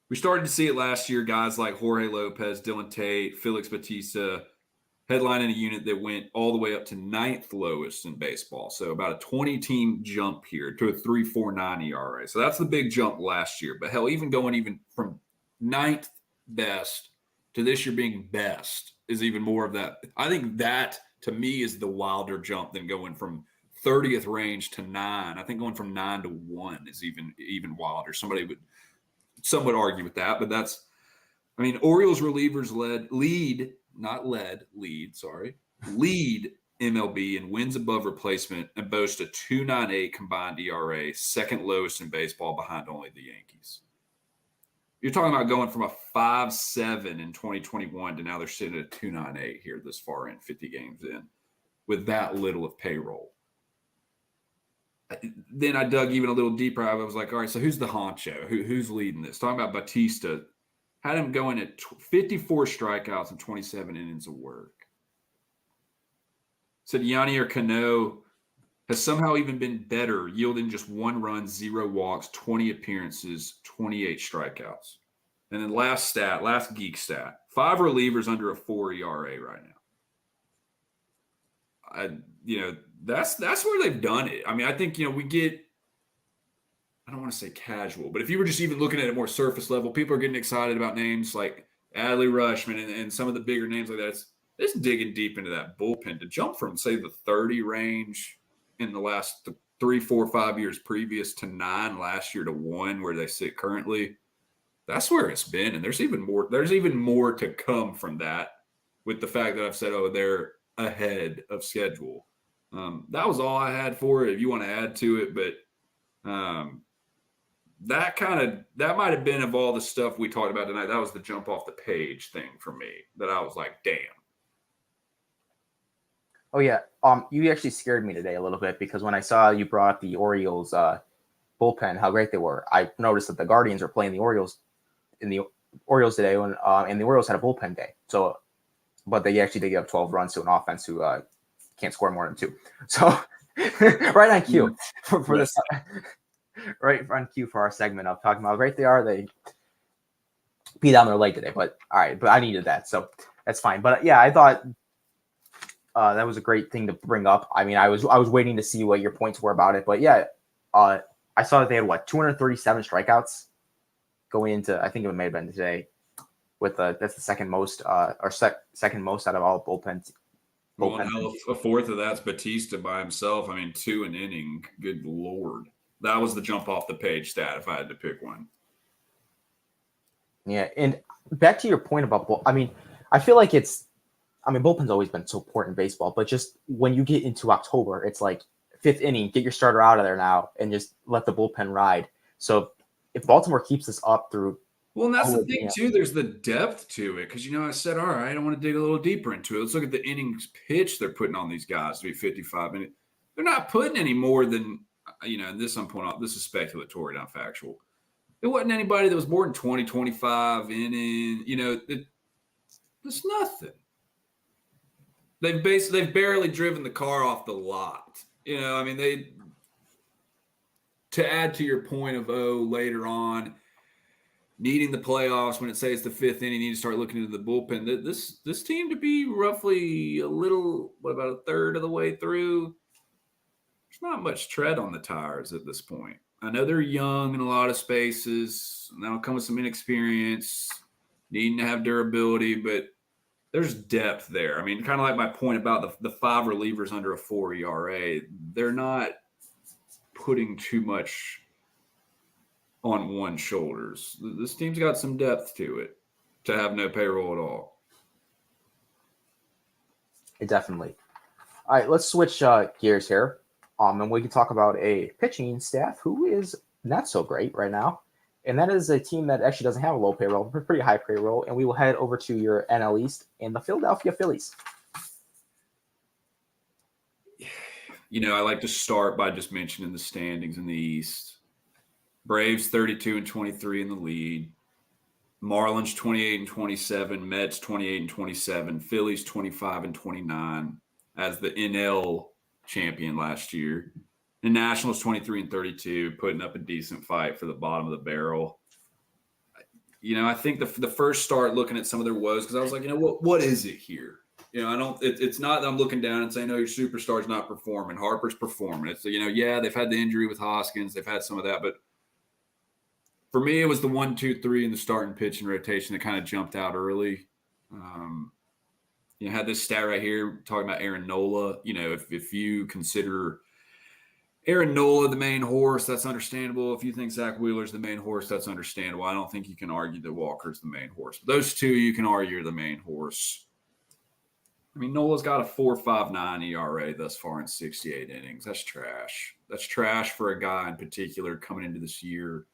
We started to see it last year, guys like Jorge Lopez, Dylan Tate, Felix Bautista, headlining a unit that went all the way up to 9th lowest in baseball. So about a 20-team jump here to a 3.49 ERA. So that's the big jump last year. But hell, even from 9th best to this year being best is even more of that. I think that, to me, is the wilder jump than going from 30th range to 9. I think going from 9 to 1 is even wilder. Some would argue with that, but Orioles relievers lead MLB in wins above replacement and boast a 2.98 combined ERA, second lowest in baseball behind only the Yankees. You're talking about going from a 5.7 in 2021 to now they're sitting at a 2.98 here this far in, 50 games in, with that little of payroll. Then I dug even a little deeper. I was like, all right, so who's the honcho? Who's leading this? Talking about Bautista, had him going at 54 strikeouts and 27 innings of work. Said Yanier Cano has somehow even been better, yielding just 1 run, 0 walks, 20 appearances, 28 strikeouts. And then last geek stat, 5 relievers under a 4 ERA right now. That's where they've done it. I mean, I think, we get, I don't want to say casual, but if you were just even looking at it more surface level, people are getting excited about names like Adley Rutschman and some of the bigger names like that. It's digging deep into that bullpen to jump from, say, the 30 range in the last 3, 4, 5 years previous to 9 last year to 1 where they sit currently. That's where it's been. And there's even more to come from that with the fact that I've said, they're ahead of schedule. That was all I had for it. If you want to add to it, but that might have been, of all the stuff we talked about tonight, that was the jump off the page thing for me that I was like, damn. Oh yeah. You actually scared me today a little bit because when I saw you brought up the Orioles bullpen, how great they were. I noticed that the Guardians were playing the Orioles today when and the Orioles had a bullpen day. So, but they actually did give up 12 runs to an offense who can't score more than 2. So, right on cue for this. Right on cue for our segment of talking about how great they are. They beat down their leg today, but all right. But I needed that, so that's fine. But yeah, I thought that was a great thing to bring up. I mean, I was waiting to see what your points were about it, but yeah, I saw that they had 237 strikeouts going into. I think it may have been today. With that's the second most, second most out of all bullpens. Well, now a fourth of that's Batista by himself. I mean, 2 an inning. Good Lord. That was the jump off the page stat if I had to pick one. Yeah, and back to your point about I feel like bullpen's always been so important in baseball, but just when you get into October, it's like 5th inning, get your starter out of there now and just let the bullpen ride. So if Baltimore keeps this up through. Well, and that's the thing, too. There's the depth to it because, I said, all right, I want to dig a little deeper into it. Let's look at the innings pitch they're putting on these guys to be 55 minutes. They're not putting any more than, this I'm pulling off. This is speculatory, not factual. There wasn't anybody that was more than 20, 25 innings. It's nothing. They've barely driven the car off the lot. To add to your point of, later on, needing the playoffs, when it says the 5th inning, you need to start looking into the bullpen. This team to be roughly about a third of the way through, there's not much tread on the tires at this point. I know they're young in a lot of spaces, and that'll come with some inexperience, needing to have durability, but there's depth there. Kind of like my point about the 5 relievers under a 4 ERA. They're not putting too much on one's shoulders. This team's got some depth to it to have no payroll at all. Definitely. All right, let's switch gears here. And we can talk about a pitching staff who is not so great right now. And that is a team that actually doesn't have a low payroll, but pretty high payroll. And we will head over to your NL East and the Philadelphia Phillies. I like to start by just mentioning the standings in the East. Braves 32-23 in the lead. Marlins 28-27. Mets 28-27. Phillies 25-29 as the NL champion last year. The Nationals 23-32, putting up a decent fight for the bottom of the barrel. I think the first start looking at some of their woes, because I was like, what is it here? It's not that I'm looking down and saying, no, your superstar's not performing. Harper's performing. It's, they've had the injury with Hoskins. They've had some of that. But for me, it was the 1, 2, 3 in the starting pitching rotation that kind of jumped out early. Had this stat right here talking about Aaron Nola. If you consider Aaron Nola the main horse, that's understandable. If you think Zach Wheeler's the main horse, that's understandable. I don't think you can argue that Walker's the main horse. But those two, you can argue are the main horse. Nola's got a 4.59 ERA thus far in 68 innings. That's trash. That's trash for a guy in particular coming into this year.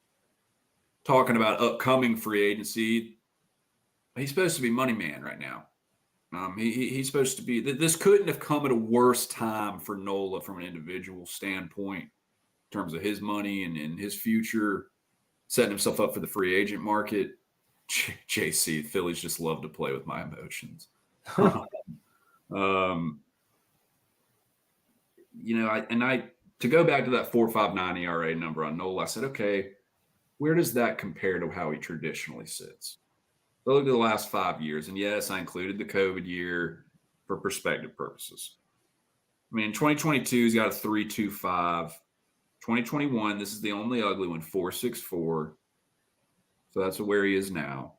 Talking about upcoming free agency, he's supposed to be money man right now. He's supposed to be. This couldn't have come at a worse time for Nola from an individual standpoint in terms of his money and his future, setting himself up for the free agent market. JC, Phillies just love to play with my emotions. To go back to that 4.59 ERA number on Nola, I said, okay, where does that compare to how he traditionally sits? So look at the last 5 years, and yes, I included the COVID year for perspective purposes. In 2022, he's got a 3.25. 2021, this is the only ugly one, 4.64. So that's where he is now.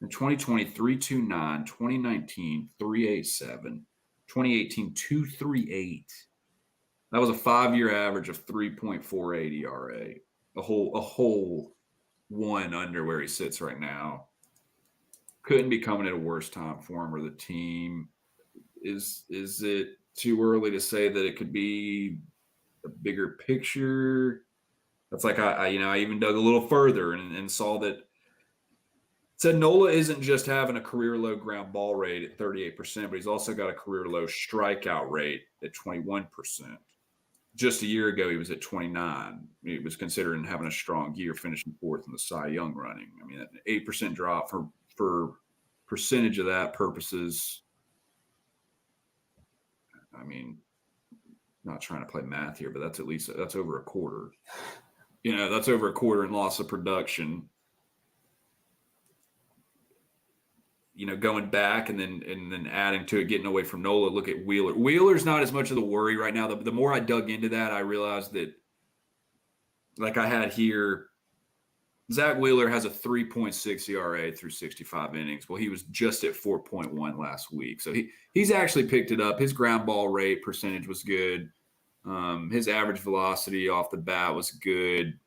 In 2020, 3.29. 2019, 3.87. 2018, 2.38. That was a 5-year average of 3.48 ERA. A whole one under where he sits right now. Couldn't be coming at a worse time for him or the team. Is it too early to say that it could be a bigger picture? That's like I even dug a little further and saw that said Nola isn't just having a career low ground ball rate at 38%, but he's also got a career low strikeout rate at 21%. just a year ago, he was at 29. He was considering having a strong year, finishing fourth in the Cy Young running. I mean, an 8% drop for percentage of that purposes. I mean, not trying to play math here, but that's over a quarter. That's over a quarter in loss of production. Going back and then adding to it, getting away from Nola. Look at Wheeler. Wheeler's not as much of the worry right now. The more I dug into that, I realized that, like I had here, Zach Wheeler has a 3.6 ERA through 65 innings. Well, he was just at 4.1 last week. So he's actually picked it up. His ground ball rate percentage was good. His average velocity off the bat was good.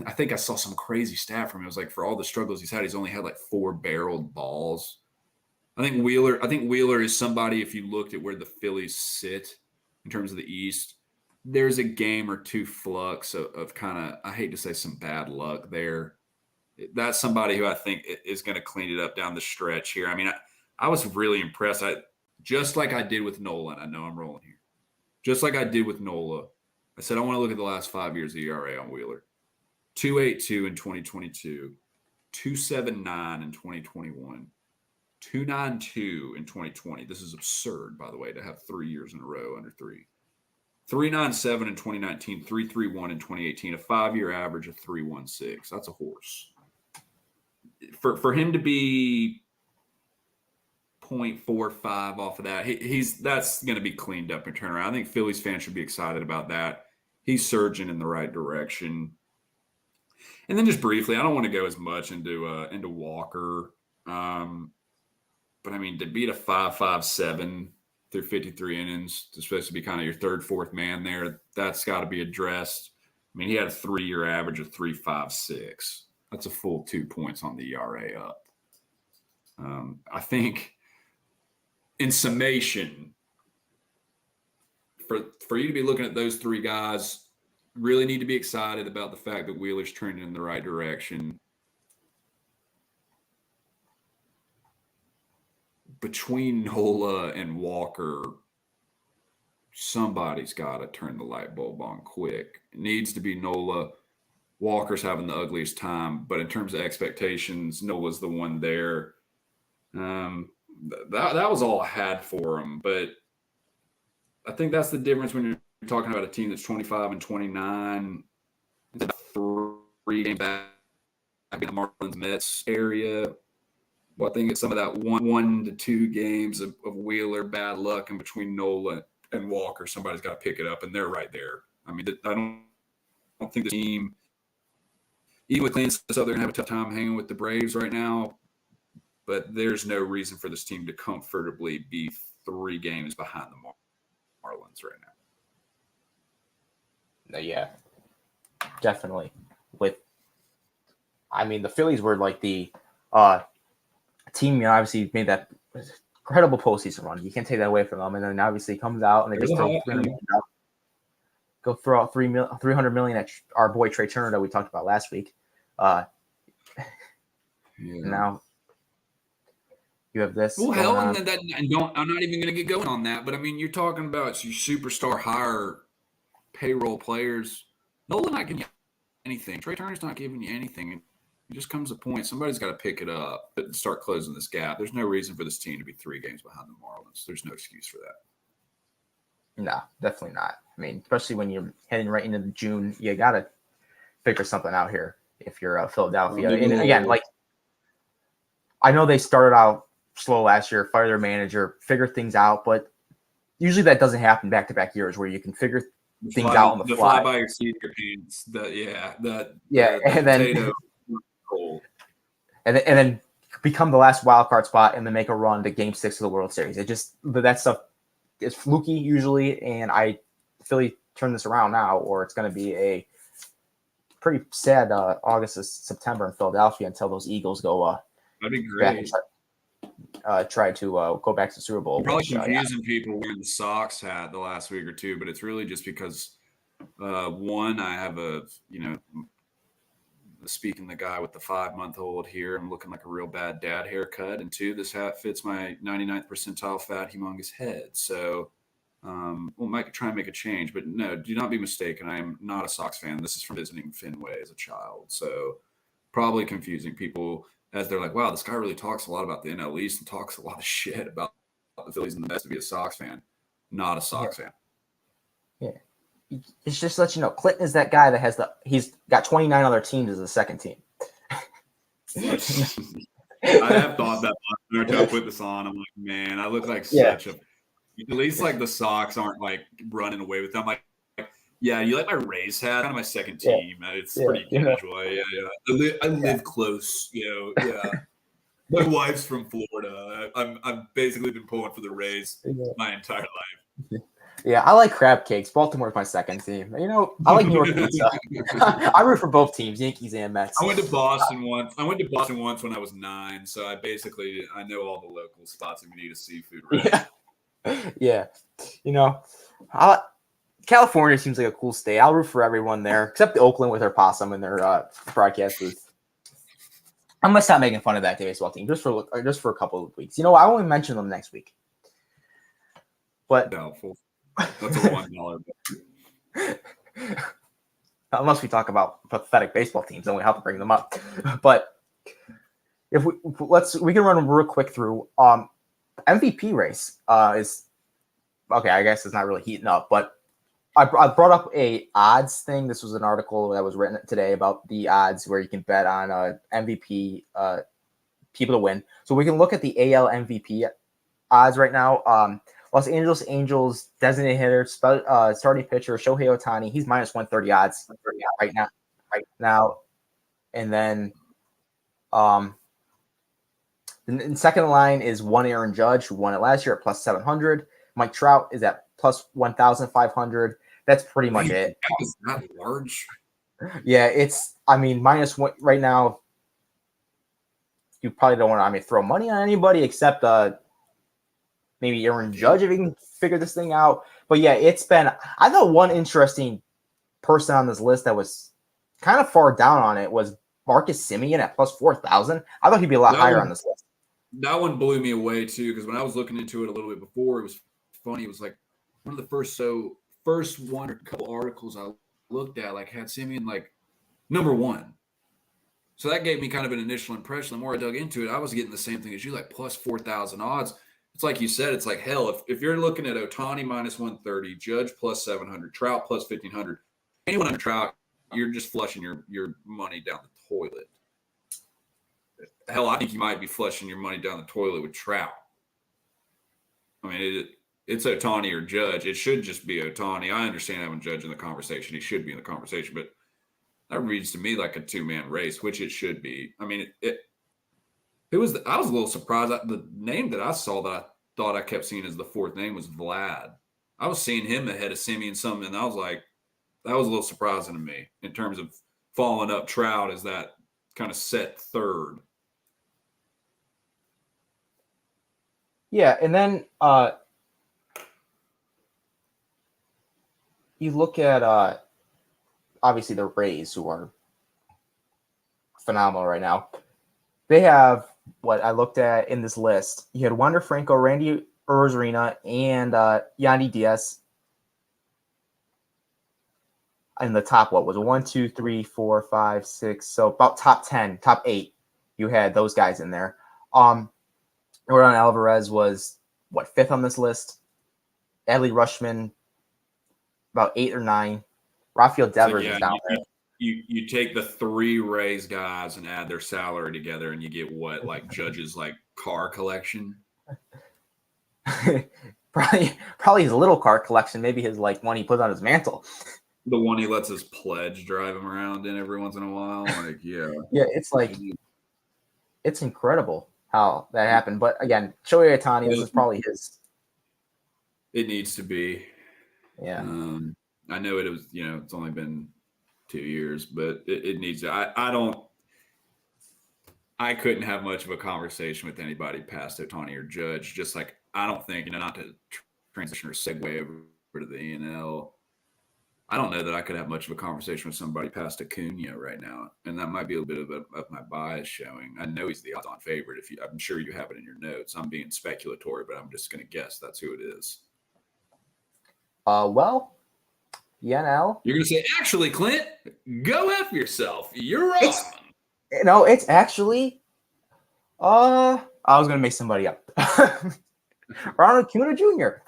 I think I saw some crazy stat from him. It was like, for all the struggles he's had, he's only had like 4 barreled balls. I think Wheeler is somebody, if you looked at where the Phillies sit in terms of the East, there's a game or two flux of kind of, I hate to say, some bad luck there. That's somebody who I think is going to clean it up down the stretch here. I mean, I was really impressed. Just like I did with Nola, and I know I'm rolling here. Just like I did with Nola, I said I want to look at the last 5 years of ERA on Wheeler. 2.82 in 2022, 2.79 in 2021, 2.92 in 2020. This is absurd, by the way, to have 3 years in a row under 3. 3.97 in 2019, 3.31 in 2018, a 5-year average of 3.16. That's a horse. For him to be 0.45 off of that, that's going to be cleaned up and turned around. I think Phillies fans should be excited about that. He's surging in the right direction. And then just briefly, I don't want to go as much into Walker, but I mean, to beat a 5.57 through 53 innings, it's supposed to be kind of your third, fourth man there, that's got to be addressed. I mean, he had a 3-year average of 3.56. That's a full 2 points on the ERA up. I think, in summation, for you to be looking at those 3 guys, really need to be excited about the fact that Wheeler's trending in the right direction. Between Nola and Walker, somebody's got to turn the light bulb on quick. It needs to be Nola. Walker's having the ugliest time, but in terms of expectations, Nola's the one there. That was all I had for him, but I think that's the difference when you're talking about a team that's 25 and 29, 3 games back in the Marlins Mets area. Well, I think it's some of that 1 to 2 games of Wheeler bad luck, and between Nola and Walker, somebody's got to pick it up, and they're right there. I mean, I don't think the team, even with Clint, they're going to have a tough time hanging with the Braves right now, but there's no reason for this team to comfortably be 3 games behind the Marlins right now. Yeah, definitely. The Phillies were like the team, obviously made that incredible postseason run. You can't take that away from them. And then obviously comes out and they just throw $300 million. Go throw out $300 million at our boy Trey Turner that we talked about last week. Now you have this. Well, hell, and I'm not even going to get going on that. But I mean, you're talking about your superstar higher payroll players. Nola not giving you anything. Trey Turner's not giving you anything. It just comes a point. Somebody's got to pick it up and start closing this gap. There's no reason for this team to be 3 games behind the Marlins. There's no excuse for that. No, definitely not. I mean, especially when you're heading right into June, you got to figure something out here if you're Philadelphia. And again, like, I know they started out slow last year, fire their manager, figure things out, but usually that doesn't happen back-to-back years where you can figure things out on the fly. Fly by your seat of your pants. And then become the last wild card spot and then make a run to Game 6 of the World Series. That stuff is fluky usually, and I Philly turn this around now, or it's going to be a pretty sad August to September in Philadelphia until those Eagles go. That'd be great. Try to go back to the Super Bowl. You're probably confusing people wearing the Sox hat the last week or two, but it's really just because one, I have speaking the guy with the 5-month-old here, I'm looking like a real bad dad haircut, and 2, this hat fits my 99th percentile fat humongous head. So might try and make a change, but no, do not be mistaken. I am not a Sox fan. This is from visiting Fenway as a child. So probably confusing people as they're like, wow, this guy really talks a lot about the NL East and talks a lot of shit about the Phillies and the best to be a Sox fan. Not a Sox fan. Yeah. It's just to let you know, Clint is that guy that he's got 29 other teams as a second team. I have thought that until I put this on. I'm like, man, I look like such a. At least like the Sox aren't like running away with them. Like, yeah, you like my Rays hat, kind of my second team. It's pretty casual. Yeah. I live close. Yeah. My wife's from Florida. I've basically been pulling for the Rays my entire life. Yeah, I like crab cakes. Baltimore's my second team. I like New York pizza. I root for both teams, Yankees and Mets. I went to Boston once when I was 9, so I know all the local spots if you need a seafood restaurant. Yeah. California seems like a cool state. I'll root for everyone there, except Oakland with their possum and their broadcast booth. I'm gonna stop making fun of that baseball team just for a couple of weeks. I won't mention them next week. But doubtful. That's a $1 bet. Unless we talk about pathetic baseball teams, then we have to bring them up. But if we can run them real quick through. MVP race is okay. I guess it's not really heating up, but I brought up a odds thing. This was an article that was written today about the odds where you can bet on MVP people to win. So we can look at the AL MVP odds right now. Los Angeles Angels designated hitter, starting pitcher Shohei Ohtani. He's minus 130 odds right now. And then the second line is one Aaron Judge, who won it last year at plus 700. Mike Trout is at plus 1,500. That's pretty much it. Is that large? Yeah, minus one right now. You probably don't want to throw money on anybody except maybe Aaron Judge if he can figure this thing out. But yeah, I thought one interesting person on this list that was kind of far down on it was Marcus Semien at plus 4,000. I thought he'd be a lot higher on this list. That one blew me away too, because when I was looking into it a little bit before, it was funny. It was like one of the first one or couple articles I looked at had Semien number 1. So that gave me kind of an initial impression. The more I dug into it, I was getting the same thing as you, plus 4,000 odds. It's like you said, it's like hell. If you're looking at Ohtani minus 130, Judge plus 700, Trout plus 1,500, anyone under Trout, you're just flushing your money down the toilet. Hell, I think you might be flushing your money down the toilet with Trout. It's Ohtani or Judge. It should just be Ohtani. I understand having Judge in the conversation. He should be in the conversation, but that reads to me like a 2-man race, which it should be. I was a little surprised. The name that I saw that I thought I kept seeing as the fourth name was Vlad. I was seeing him ahead of Semien something, and I was like, that was a little surprising to me in terms of following up Trout as that kind of set third. Yeah, and then you look at obviously the Rays, who are phenomenal right now. They have what I looked at in this list. You had Wander Franco, Randy Arozarena, and Yandy Diaz. In the top, what was it? 1, 2, 3, 4, 5, 6. So about top 10, top 8. You had those guys in there. Jordan Alvarez was 5th on this list. Adley Rutschman, about 8 or 9. Rafael Devers is down there. You take the 3 Rays guys and add their salary together, and you get what, Judge's car collection? probably his little car collection. Maybe his one he puts on his mantle. The one he lets his pledge drive him around in every once in a while. Yeah. Yeah, it's incredible how that happened. But again, Shohei Ohtani, this is probably his. It needs to be. Yeah. I know it was, it's only been 2 years, but it needs to. I couldn't have much of a conversation with anybody past Ohtani or Judge. Just I don't think, not to transition or segue over to the NL. I don't know that I could have much of a conversation with somebody past Acuna right now, and that might be a bit of my bias showing. I know he's the odds-on favorite. I'm sure you have it in your notes. I'm being speculatory, but I'm just going to guess that's who it is. Well, YNL. You're going to say, actually, Clint, go F yourself. You're wrong. It's actually, I was going to make somebody up. Ronald Acuna Jr.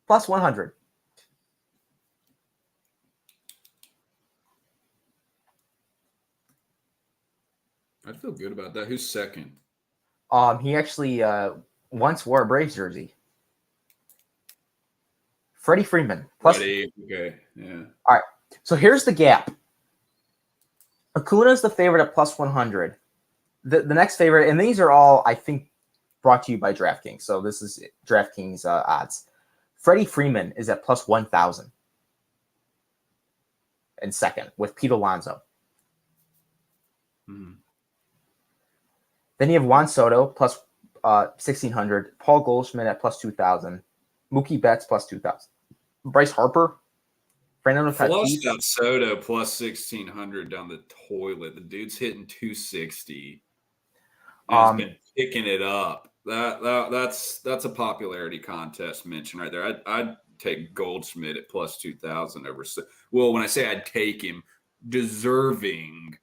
Plus 100. I'd feel good about that. Who's second? He actually once wore a Braves jersey. Freddie Freeman. Plus, Freddie. Okay, yeah. All right. So here's the gap. Acuna is the favorite at plus 100. The next favorite, and these are all, I think, brought to you by DraftKings. So this is DraftKings odds. Freddie Freeman is at plus 1,000 in second with Pete Alonso. Mm-hmm. Then you have Juan Soto plus 1,600. Paul Goldschmidt at plus 2,000. Mookie Betts plus 2,000. Bryce Harper. Fernando Flush Tatis. that Soto plus 1,600 down the toilet. The dude's hitting 260. And has been picking it up. That's a popularity contest mention right there. I'd take Goldschmidt at plus 2,000 over. Well, when I say I'd take him, deserving,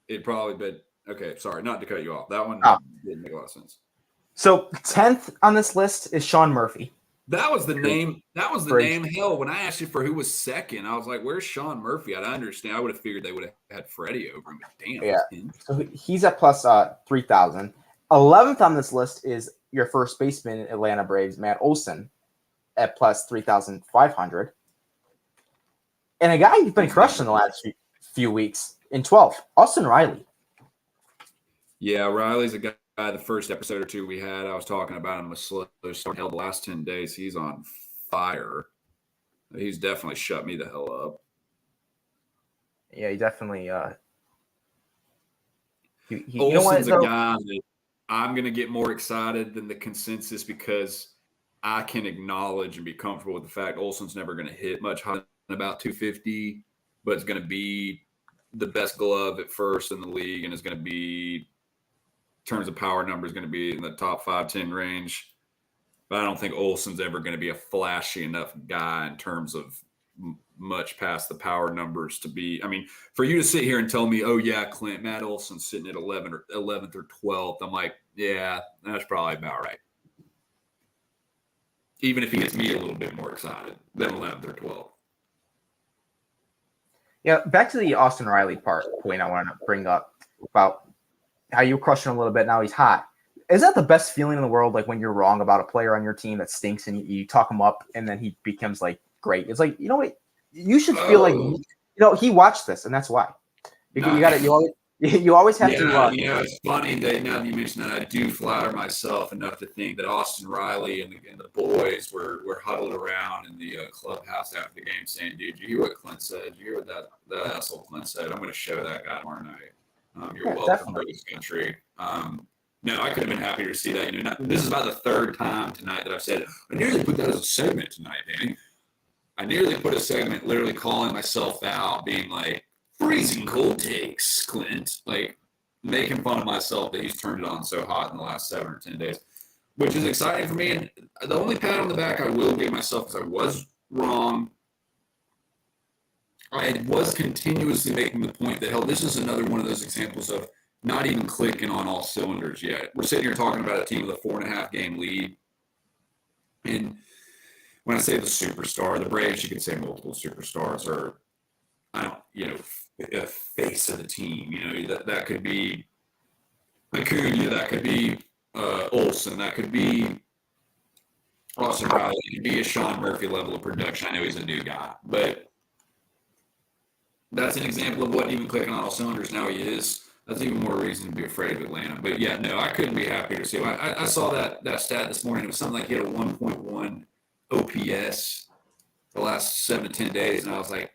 it probably. But okay, sorry, not to cut you off. That one didn't make a lot of sense. So 10th on this list is Sean Murphy. That was the name. That was the name. Hell, when I asked you for who was second, I was like, "Where's Sean Murphy?" I understand. I would have figured they would have had Freddie over him. But damn, yeah. So he's at plus 3,000. 11th on this list is your first baseman, Atlanta Braves, Matt Olson, at plus 3,500. And a guy you've been crushing the last few weeks in 12th, Austin Riley. Yeah, Riley's a guy. The first episode or two we had, I was talking about him with slow start. Hell, the last 10 days, he's on fire. He's definitely shut me the hell up. Yeah, he definitely. Olson's a guy that I'm going to get more excited than the consensus because I can acknowledge and be comfortable with the fact Olson's never going to hit much higher than about 250, but it's going to be the best glove at first in the league and is going to be, in terms of power numbers, going to be in the top 5-10 range. But I don't think Olson's ever going to be a flashy enough guy in terms of much past the power numbers to be. I mean, for you to sit here and tell me, oh, yeah, Clint, Matt Olson's sitting at 11th or 12th, I'm like, yeah, that's probably about right. Even if he gets me a little bit more excited than 11th or 12th. Yeah, back to the Austin Riley point I want to bring up about how you crush him a little bit. Now he's hot. Is that the best feeling in the world? Like when you're wrong about a player on your team that stinks and you talk him up and then he becomes like great. It's like, you know what? You should feel like, he watched this and that's why. You always have to. It's funny that now that you mention that, I do flatter myself enough to think that Austin Riley and the boys were huddled around in the clubhouse after the game saying, dude, you hear what Clint said? Did you hear what that asshole Clint said? I'm going to show that guy tomorrow night. You're welcome for this country. No, I could have been happier to see that. This is about the third time tonight that I've said, I nearly put that as a segment tonight, Danny. I nearly put a segment literally calling myself out, being like, freezing cold takes, Clint. Like, making fun of myself that he's turned it on so hot in the last 7 or 10 days, which is exciting for me. And the only pat on the back I will give myself is I was wrong. I was continuously making the point that, hell, this is another one of those examples of not even clicking on all cylinders yet. We're sitting here talking about a team with a 4.5 game lead. And when I say the superstar, the Braves, you could say multiple superstars are, a face of the team. That could be Acuna, that could be Olson, that could be Austin Riley, it could be a Sean Murphy level of production. I know he's a new guy, but that's an example of what even clicking on all cylinders now he is. That's even more reason to be afraid of Atlanta. But yeah, no, I couldn't be happier to see. I saw that stat this morning. It was something like he had a 1.1 OPS the last 7 to 10 days, and I was like,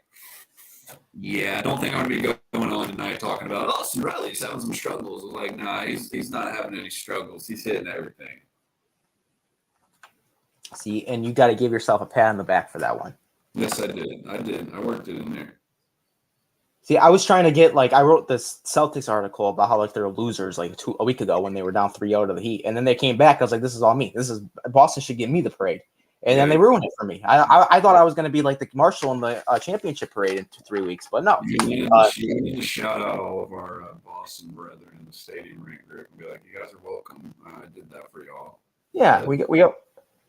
yeah, I don't think I'm going to be going on tonight talking about Austin Riley's having some struggles. I was like, nah, he's not having any struggles. He's hitting everything. See, and you got to give yourself a pat on the back for that one. Yes, I did. I worked it in there. See, I was trying to get I wrote this Celtics article about how they're losers a week ago when they were down 3-0 to the Heat, and then they came back. I was like, this is all me. This is Boston should give me the parade, and then they ruined it for me. I thought I was going to be like the Marshall in the championship parade in 3 weeks, but no. You need to shout out all of our Boston brethren in the StadiumRant group and be like, you guys are welcome. I did that for y'all. Yeah, we got.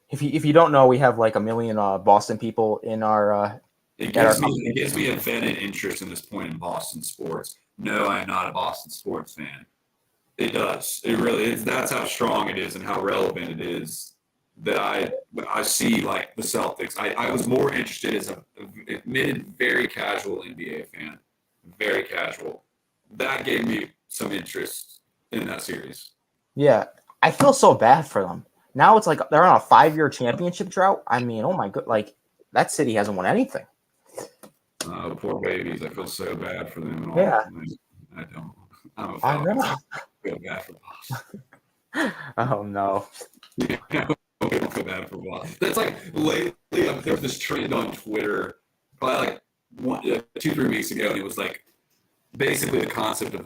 If you don't know, we have 1 million Boston people in our. It gives me a vested interest in this point in Boston sports. No, I am not a Boston sports fan. It does. It really is. That's how strong it is and how relevant it is that I see the Celtics. I was more interested as a admitted very casual NBA fan. Very casual. That gave me some interest in that series. Yeah. I feel so bad for them. Now it's they're on a 5-year championship drought. I mean, oh my god, that city hasn't won anything. Poor babies. I feel so bad for them. Yeah. I don't. I'm a I know. I feel bad for Boston. Oh no. Yeah, I feel bad for Boston. That's lately there was this trend on Twitter probably 2-3 weeks ago, and it was basically the concept of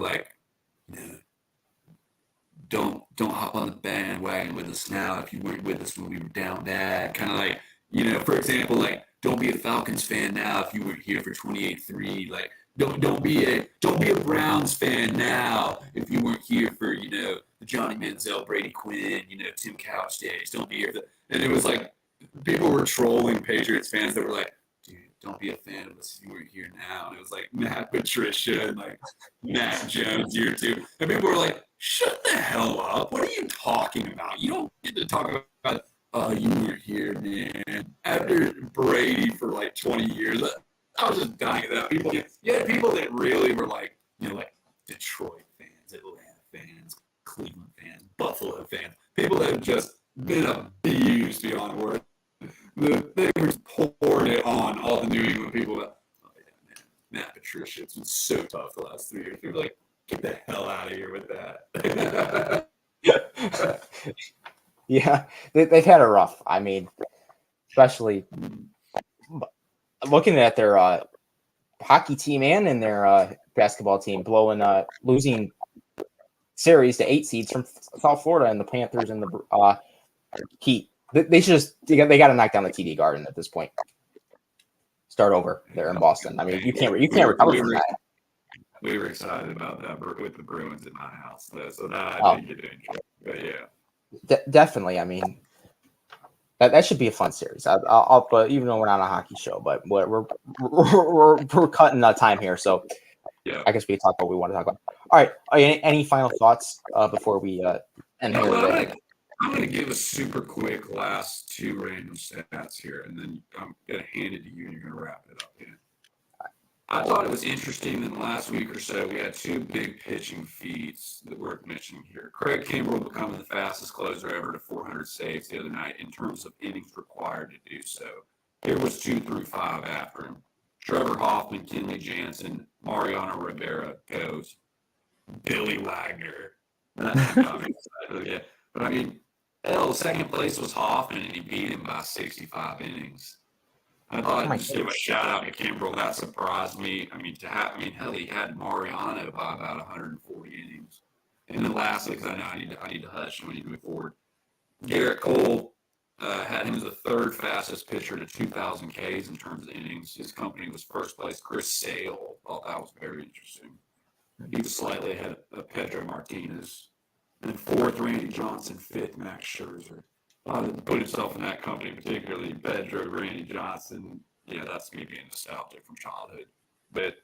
don't hop on the bandwagon with us now if you weren't with us when we were down bad. Kind of for example, don't be a Falcons fan now if you weren't here for 28-3. Don't be a Browns fan now if you weren't here for the Johnny Manziel, Brady Quinn, Tim Couch days. Don't be here. And it was people were trolling Patriots fans that were like, dude, don't be a fan of us if you weren't here now. And it was Matt Patricia and Matt Jones year 2. And people were like, shut the hell up. What are you talking about? You don't get to talk about you weren't here, man. After Brady for 20 years, I was just dying at that. People that really were Detroit fans, Atlanta fans, Cleveland fans, Buffalo fans, people that have just been abused beyond words. They were just pouring it on all the New England people. Oh yeah, man, Matt Patricia, it's been so tough the last 3 years. People get the hell out of here with that. Yeah, they've had it rough. I mean, especially looking at their hockey team and in their basketball team, losing series to 8 seeds from South Florida and the Panthers and the Heat. They should they got to knock down the TD Garden at this point. Start over there in Boston. I mean, you can't recover from that. We were excited about that with the Bruins at my house, so that I did get to enjoy. But yeah, definitely. I mean, that should be a fun series. I'll but even though we're not a hockey show, but we're cutting time here, so yeah. I guess we can talk about what we want to talk about. All right, any final thoughts before we end here? I'm going to give a super quick last 2 random stats here, and then I'm going to hand it to you, and you're going to wrap it up. Yeah. I thought it was interesting in the last week or so, we had 2 big pitching feats that worth mentioning here. Craig Kimbrell becoming the fastest closer ever to 400 saves the other night in terms of innings required to do so. There was 2 through 5 after him. Trevor Hoffman, Kenley Jansen, Mariano Rivera goes. Billy Wagner. But I mean, second place was Hoffman, and he beat him by 65 innings. I thought I'd just give a shout out to Kimbrell. That surprised me. Hell, he had Mariano by about 140 innings. And then lastly, because I know I need to hush when you move forward, Garrett Cole had him as the 3rd fastest pitcher to 2,000 Ks in terms of innings. His company was first place. Chris Sale. Thought that was very interesting. He was slightly ahead of Pedro Martinez. And 4th, Randy Johnson. 5th, Max Scherzer. Put himself in that company, particularly Pedro, Randy Johnson. Yeah, that's me being nostalgic from childhood. But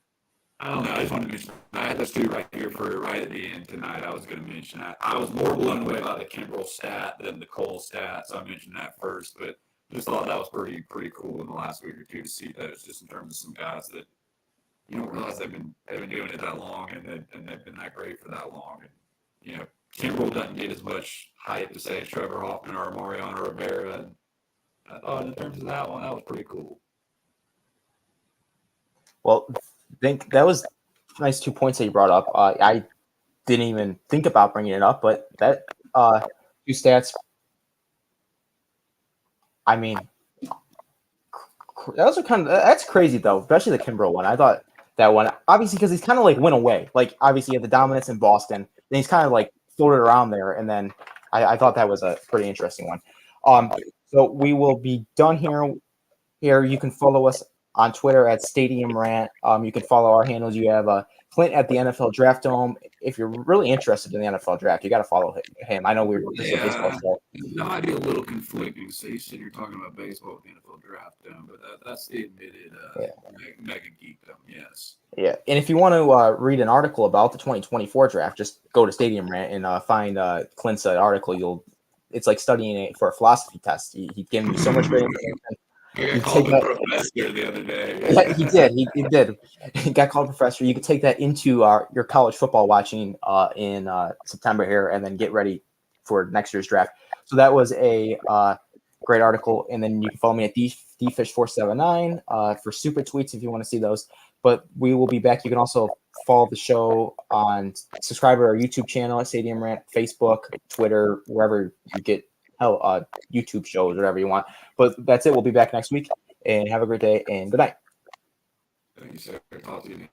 I don't know. I just wanted to mention I had those 2 right here for right at the end tonight. I was going to mention that. I was more blown away by the Kimbrell stat than the Cole stat, so I mentioned that first. But just thought that was pretty cool in the last week or 2 to see those, just in terms of some guys that you don't realize they've been doing it that long and they've been that great for that long. And Kimbrell doesn't get as much hype to say as Trevor Hoffman or Mariano Rivera. And I thought in terms of that one, that was pretty cool. Well, I think that was nice 2 points that you brought up. I didn't even think about bringing it up, but that 2 stats, I mean, that's crazy though, especially the Kimbrell one. I thought that one. Obviously, because he's kind of like went away. Like obviously, he had the dominance in Boston, then he's kind of like floated around there, and then I thought that was a pretty interesting one. So we will be done here. Here you can follow us on Twitter at StadiumRant. You can follow our handles. You have Clint at the NFL Draft Dome. If you're really interested in the NFL Draft, you got to follow him. I know this is a baseball show. No, I'd be a little conflicting. So you said you're talking about baseball with the NFL Draft Dome, but that's the admitted mega geekdom. Yes. Yeah, and if you want to read an article about the 2024 draft, just go to StadiumRant and find Clint's article. It's like studying it for a philosophy test. He gave you so much great information. I called the professor the other day. Yeah, he did. He did. He got called professor. You could take that into your college football watching in September here, and then get ready for next year's draft. So that was a great article. And then you can follow me at dfish479 for super tweets if you want to see those. But we will be back. You can also follow the show on subscribe to our YouTube channel at Stadium Rant, Facebook, Twitter, wherever you get YouTube shows, whatever you want. But that's it. We'll be back next week, and have a great day and good night. Thank you, sir. Talk to you.